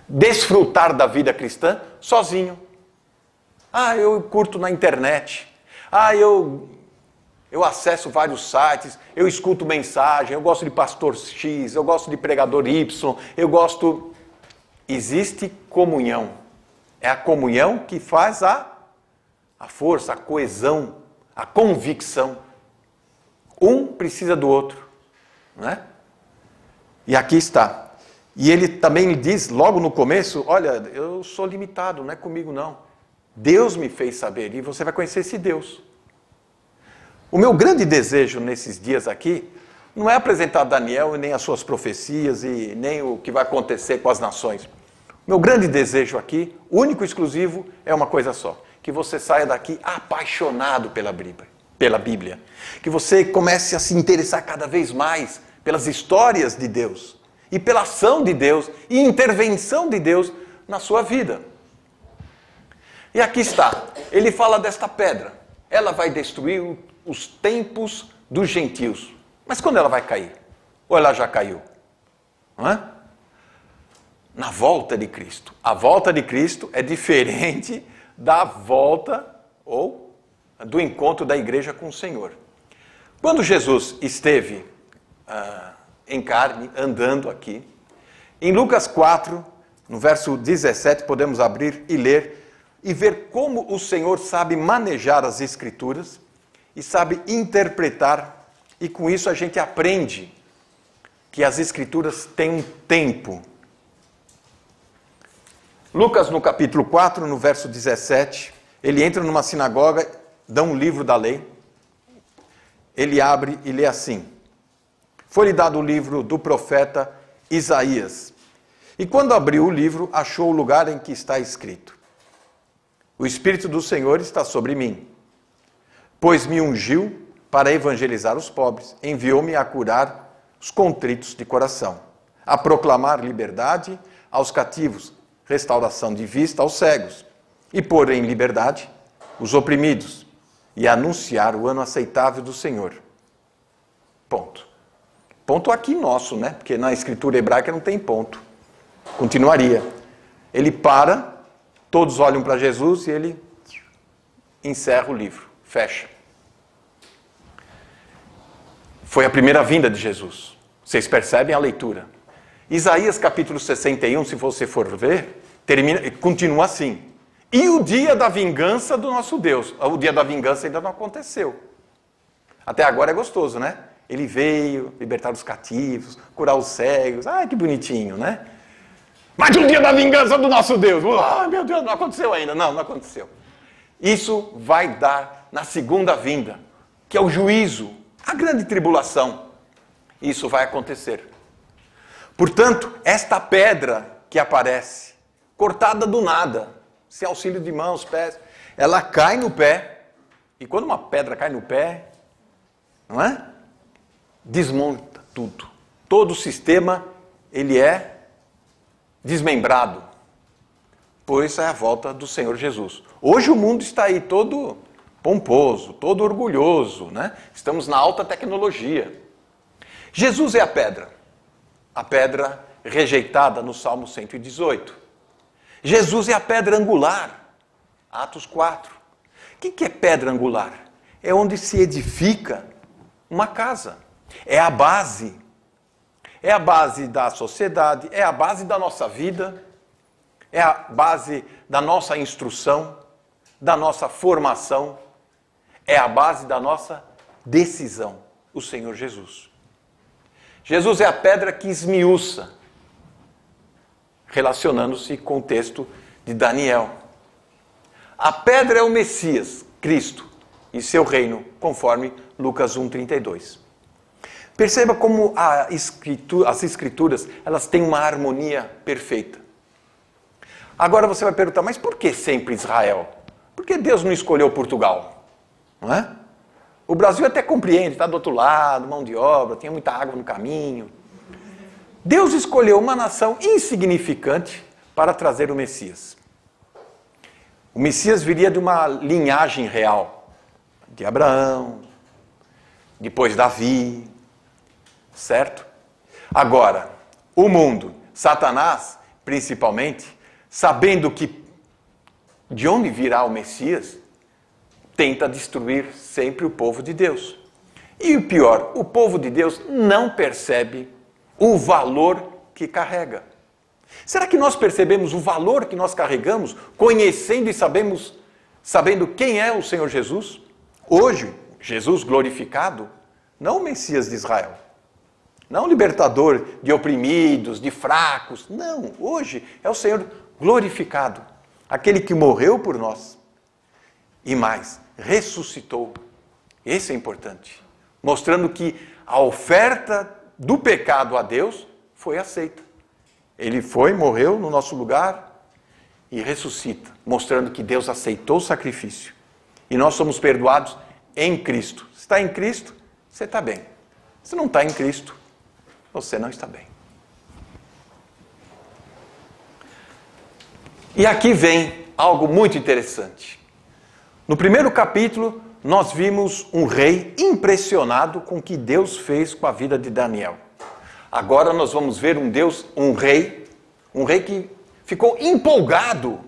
desfrutar da vida cristã sozinho. Eu curto na internet. Eu acesso vários sites, eu escuto mensagem, eu gosto de pastor X, eu gosto de pregador Y, eu gosto... Existe comunhão. É a comunhão que faz a força, a coesão, a convicção. Um precisa do outro, não é? E aqui está. E ele também diz, logo no começo, olha, eu sou limitado, não é comigo não. Deus me fez saber, e você vai conhecer esse Deus. O meu grande desejo nesses dias aqui, não é apresentar Daniel e nem as suas profecias, e nem o que vai acontecer com as nações. O meu grande desejo aqui, único e exclusivo, é uma coisa só. Que você saia daqui apaixonado pela Bíblia. Que você comece a se interessar cada vez mais pelas histórias de Deus e pela ação de Deus e intervenção de Deus na sua vida. E aqui está, ele fala desta pedra. Ela vai destruir os tempos dos gentios. Mas quando ela vai cair? Ou ela já caiu? Não é? Na volta de Cristo. A volta de Cristo é diferente da volta ou do encontro da igreja com o Senhor. Quando Jesus esteve em carne, andando aqui, em Lucas 4, no verso 17, podemos abrir e ler, e ver como o Senhor sabe manejar as Escrituras, e sabe interpretar, e com isso a gente aprende que as Escrituras têm um tempo. Lucas, no capítulo 4, no verso 17, ele entra numa sinagoga, dá um livro da lei, ele abre e lê assim: foi-lhe dado o livro do profeta Isaías, e quando abriu o livro, achou o lugar em que está escrito: o Espírito do Senhor está sobre mim, pois me ungiu para evangelizar os pobres, enviou-me a curar os contritos de coração, a proclamar liberdade aos cativos, restauração de vista aos cegos, e pôr em liberdade os oprimidos, e anunciar o ano aceitável do Senhor. Ponto. Ponto aqui nosso, né? Porque na escritura hebraica não tem ponto. Continuaria. Ele para, todos olham para Jesus e ele encerra o livro, fecha. Foi a primeira vinda de Jesus. Vocês percebem a leitura. Isaías capítulo 61, se você for ver, continua assim. E o dia da vingança do nosso Deus. O dia da vingança ainda não aconteceu. Até agora é gostoso, né? Ele veio libertar os cativos, curar os cegos. Que bonitinho, né? Mas o dia da vingança do nosso Deus. Meu Deus, não aconteceu ainda. Não aconteceu. Isso vai dar na segunda vinda, que é o juízo, a grande tribulação. Isso vai acontecer. Portanto, esta pedra que aparece, cortada do nada, sem auxílio de mãos, pés, ela cai no pé, e quando uma pedra cai no pé, não é? Desmonta tudo. Todo o sistema, ele é desmembrado, pois é a volta do Senhor Jesus. Hoje o mundo está aí todo pomposo, todo orgulhoso, né? Estamos na alta tecnologia. Jesus é a pedra rejeitada no Salmo 118. Jesus é a pedra angular, Atos 4. O que é pedra angular? É onde se edifica uma casa. É a base da sociedade, é a base da nossa vida, é a base da nossa instrução, da nossa formação, é a base da nossa decisão, o Senhor Jesus. Jesus é a pedra que esmiuça, relacionando-se com o texto de Daniel. A pedra é o Messias, Cristo, e seu reino, conforme Lucas 1,32. Perceba como as escrituras elas têm uma harmonia perfeita. Agora você vai perguntar, mas por que sempre Israel? Por que Deus não escolheu Portugal? Não é? O Brasil até compreende, está do outro lado, mão de obra, tinha muita água no caminho. Deus escolheu uma nação insignificante para trazer o Messias. O Messias viria de uma linhagem real, de Abraão, depois Davi, certo? Agora, o mundo, Satanás, principalmente, sabendo que de onde virá o Messias, tenta destruir sempre o povo de Deus. E o pior, o povo de Deus não percebe o valor que carrega. Será que nós percebemos o valor que nós carregamos, conhecendo e sabendo quem é o Senhor Jesus? Hoje, Jesus glorificado, não o Messias de Israel, não o libertador de oprimidos, de fracos, não, hoje é o Senhor glorificado, aquele que morreu por nós e mais, ressuscitou. Esse é importante, mostrando que a oferta do pecado a Deus foi aceita. Ele foi, morreu no nosso lugar e ressuscita, mostrando que Deus aceitou o sacrifício. E nós somos perdoados em Cristo. Se está em Cristo, você está bem. Se não está em Cristo, você não está bem. E aqui vem algo muito interessante. No primeiro capítulo, nós vimos um rei impressionado com o que Deus fez com a vida de Daniel. Agora nós vamos ver um rei que ficou empolgado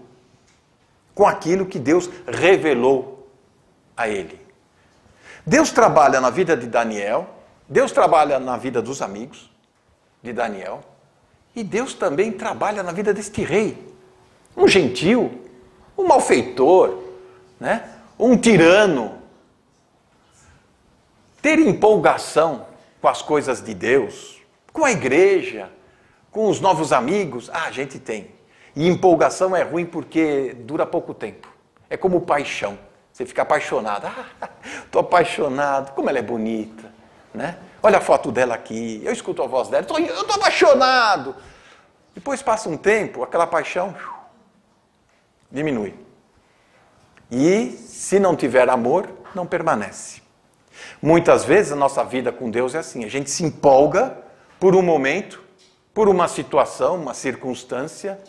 com aquilo que Deus revelou a ele. Deus trabalha na vida de Daniel, Deus trabalha na vida dos amigos de Daniel, e Deus também trabalha na vida deste rei. Um gentil, um malfeitor, né? Um tirano. Ter empolgação com as coisas de Deus, com a igreja, com os novos amigos, a gente tem. E empolgação é ruim porque dura pouco tempo. É como paixão. Você fica apaixonado. Estou apaixonado, como ela é bonita, né? Olha a foto dela aqui, eu escuto a voz dela, eu estou apaixonado. Depois passa um tempo, aquela paixão diminui. E se não tiver amor, não permanece. Muitas vezes a nossa vida com Deus é assim, a gente se empolga por um momento, por uma situação, uma circunstância,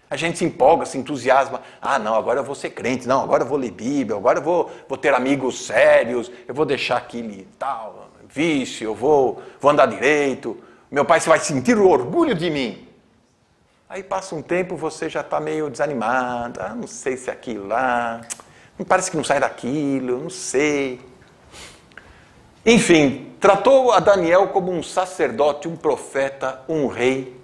a gente se empolga, se entusiasma, não, agora eu vou ser crente, não, agora eu vou ler Bíblia, agora eu vou ter amigos sérios, eu vou deixar aquele tal vício, eu vou andar direito, meu pai vai sentir o orgulho de mim. Aí passa um tempo, você já está meio desanimado, não sei se é aquilo lá, parece que não sai daquilo, não sei. Enfim, tratou a Daniel como um sacerdote, um profeta, um rei.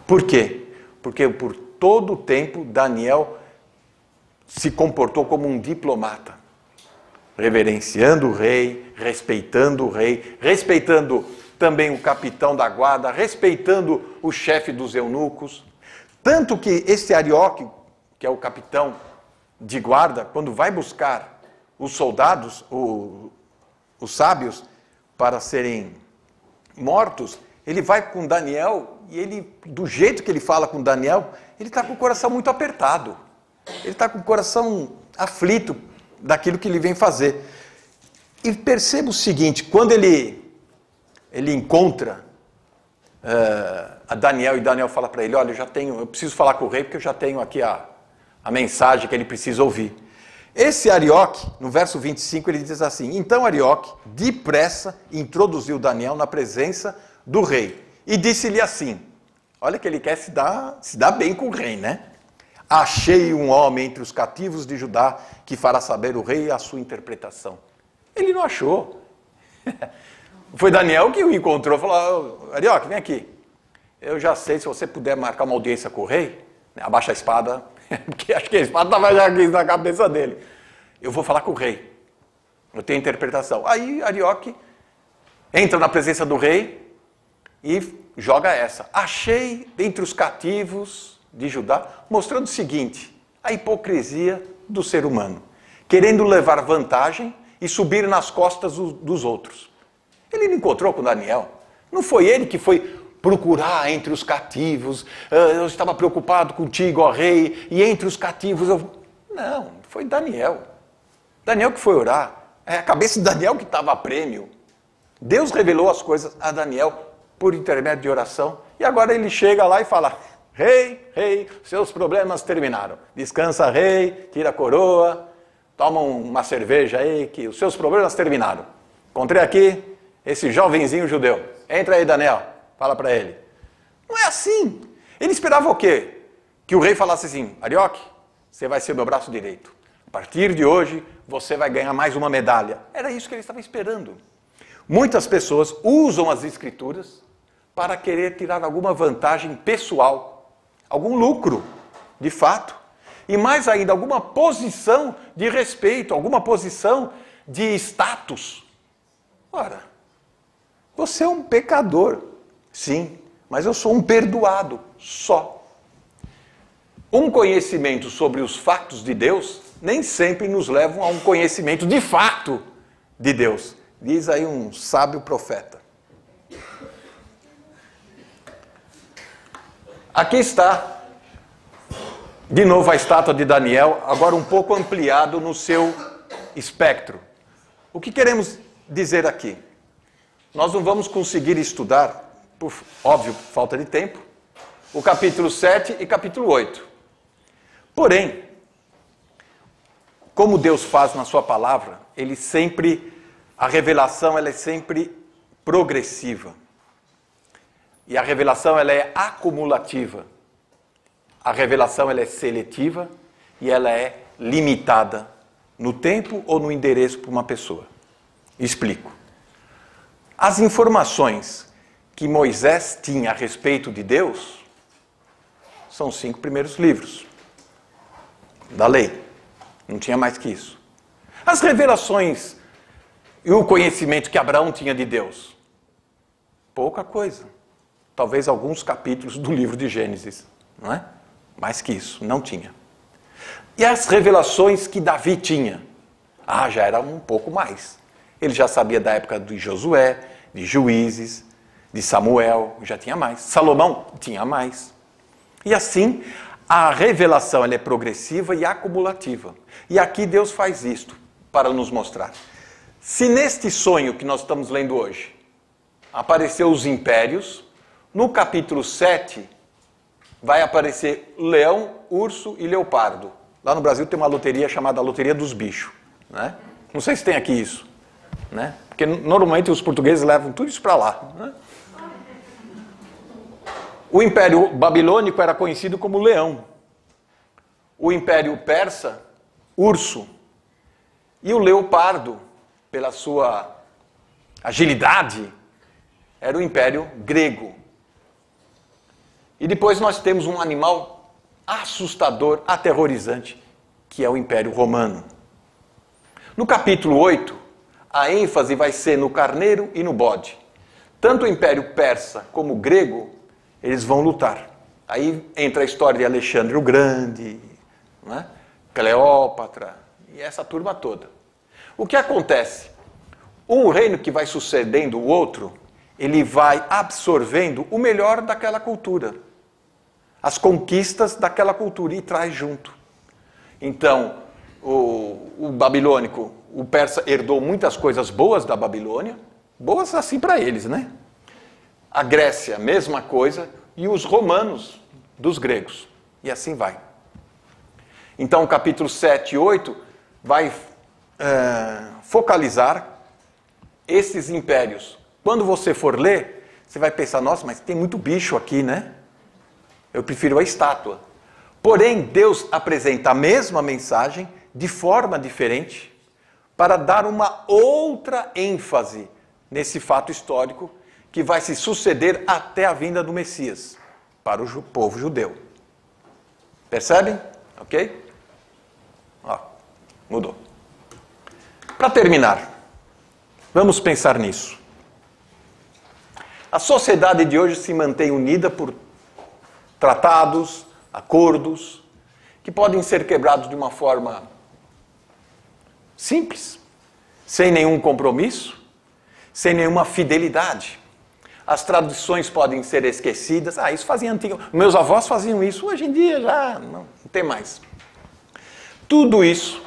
Por quê? Porque por todo o tempo Daniel se comportou como um diplomata, reverenciando o rei, respeitando também o capitão da guarda, respeitando o chefe dos eunucos. Tanto que esse Arioque, que é o capitão de guarda, quando vai buscar os soldados, os sábios, para serem mortos, ele vai com Daniel e ele, do jeito que ele fala com Daniel, ele está com o coração muito apertado. Ele está com o coração aflito daquilo que ele vem fazer. E perceba o seguinte, quando ele encontra a Daniel, e Daniel fala para ele, olha, eu preciso falar com o rei, porque eu já tenho aqui a mensagem que ele precisa ouvir. Esse Arioque, no verso 25, ele diz assim: então Arioque, depressa, introduziu Daniel na presença do rei e disse-lhe assim, olha que ele quer se dar bem com o rei, né? Achei um homem entre os cativos de Judá que fará saber o rei a sua interpretação. Ele não achou. Foi Daniel que o encontrou e falou: Arioque, vem aqui. Eu já sei, se você puder marcar uma audiência com o rei, abaixa a espada, porque acho que a espada estava já aqui na cabeça dele. Eu vou falar com o rei. Eu tenho interpretação. Aí Arioque entra na presença do rei e joga essa. Achei entre os cativos de Judá, mostrando o seguinte: a hipocrisia do ser humano, querendo levar vantagem e subir nas costas dos outros. Ele não encontrou com Daniel. Não foi ele que foi procurar entre os cativos. Eu estava preocupado contigo, ó rei, e entre os cativos eu... Não, foi Daniel. Daniel que foi orar. É a cabeça de Daniel que estava a prêmio. Deus revelou as coisas a Daniel por intermédio de oração. E agora ele chega lá e fala: rei, seus problemas terminaram. Descansa, rei, tira a coroa, toma uma cerveja aí, que os seus problemas terminaram. Encontrei aqui esse jovenzinho judeu. Entra aí, Daniel. Fala para ele. Não é assim. Ele esperava o quê? Que o rei falasse assim: Arioque, você vai ser o meu braço direito. A partir de hoje, você vai ganhar mais uma medalha. Era isso que ele estava esperando. Muitas pessoas usam as escrituras para querer tirar alguma vantagem pessoal, algum lucro, de fato, e mais ainda, alguma posição de respeito, alguma posição de status. Ora, você é um pecador. Sim, mas eu sou um perdoado, só. Um conhecimento sobre os fatos de Deus nem sempre nos levam a um conhecimento de fato de Deus. Diz aí um sábio profeta. Aqui está, de novo, a estátua de Daniel, agora um pouco ampliado no seu espectro. O que queremos dizer aqui? Nós não vamos conseguir estudar, por óbvio, falta de tempo, o capítulo 7 e capítulo 8. Porém, como Deus faz na sua palavra, a revelação ela é sempre progressiva. E a revelação ela é acumulativa. A revelação ela é seletiva e ela é limitada no tempo ou no endereço para uma pessoa. Explico. As informações que Moisés tinha a respeito de Deus são os 5 primeiros livros da lei. Não tinha mais que isso. As revelações e o conhecimento que Abraão tinha de Deus, pouca coisa. Talvez alguns capítulos do livro de Gênesis, não é? Mais que isso, não tinha. E as revelações que Davi tinha? Já era um pouco mais. Ele já sabia da época de Josué, de Juízes, de Samuel, já tinha mais. Salomão tinha mais. E assim, a revelação ela é progressiva e acumulativa. E aqui Deus faz isto para nos mostrar. Se neste sonho que nós estamos lendo hoje, apareceu os impérios, no capítulo 7 vai aparecer leão, urso e leopardo. Lá no Brasil tem uma loteria chamada Loteria dos Bichos, né? Não sei se tem aqui isso, né? Porque normalmente os portugueses levam tudo isso para lá, né? O Império Babilônico era conhecido como leão. O Império Persa, urso. E o leopardo, pela sua agilidade, era o Império Grego. E depois nós temos um animal assustador, aterrorizante, que é o Império Romano. No capítulo 8, a ênfase vai ser no carneiro e no bode. Tanto o Império Persa como o grego, eles vão lutar. Aí entra a história de Alexandre o Grande, né? Cleópatra e essa turma toda. O que acontece? Um reino que vai sucedendo o outro, ele vai absorvendo o melhor daquela cultura. As conquistas daquela cultura e traz junto. Então, o babilônico, o persa herdou muitas coisas boas da Babilônia, boas assim para eles, né? A Grécia, mesma coisa, e os romanos dos gregos. E assim vai. Então, capítulo 7 e 8 vai focalizar esses impérios. Quando você for ler, você vai pensar, nossa, mas tem muito bicho aqui, né? Eu prefiro a estátua. Porém, Deus apresenta a mesma mensagem de forma diferente para dar uma outra ênfase nesse fato histórico que vai se suceder até a vinda do Messias para o povo judeu. Percebem? Ok? Ó, mudou. Para terminar, vamos pensar nisso. A sociedade de hoje se mantém unida por tratados, acordos, que podem ser quebrados de uma forma simples, sem nenhum compromisso, sem nenhuma fidelidade. As tradições podem ser esquecidas. Isso fazia antigo. Meus avós faziam isso, hoje em dia já não tem mais. Tudo isso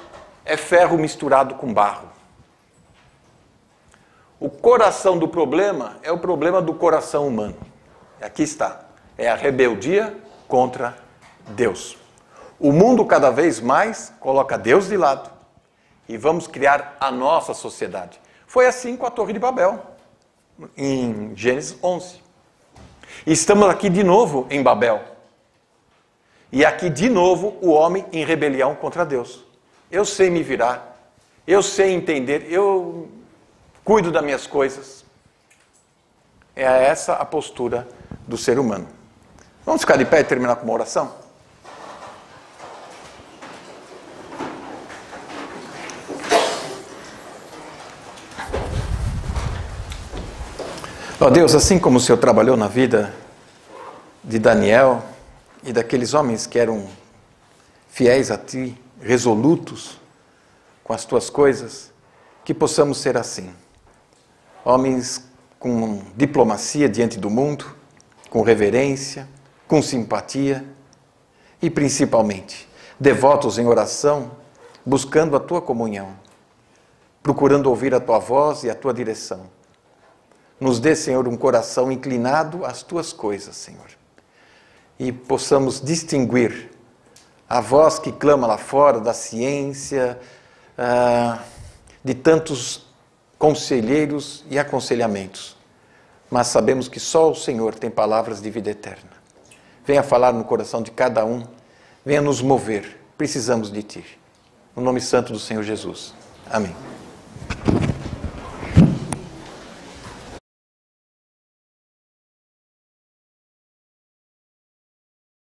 é ferro misturado com barro. O coração do problema é o problema do coração humano. Aqui está. É a rebeldia contra Deus. O mundo cada vez mais coloca Deus de lado e vamos criar a nossa sociedade. Foi assim com a Torre de Babel, em Gênesis 11. E estamos aqui de novo em Babel. E aqui de novo o homem em rebelião contra Deus. Eu sei me virar, eu sei entender, eu cuido das minhas coisas. É essa a postura do ser humano. Vamos ficar de pé e terminar com uma oração? Ó Deus, assim como o Senhor trabalhou na vida de Daniel e daqueles homens que eram fiéis a Ti, resolutos com as Tuas coisas, que possamos ser assim. Homens com diplomacia diante do mundo, com reverência, com simpatia e, principalmente, devotos em oração, buscando a Tua comunhão, procurando ouvir a Tua voz e a Tua direção. Nos dê, Senhor, um coração inclinado às Tuas coisas, Senhor. E possamos distinguir a voz que clama lá fora da ciência, de tantos conselheiros e aconselhamentos. Mas sabemos que só o Senhor tem palavras de vida eterna. Venha falar no coração de cada um, venha nos mover. Precisamos de Ti. No nome santo do Senhor Jesus. Amém.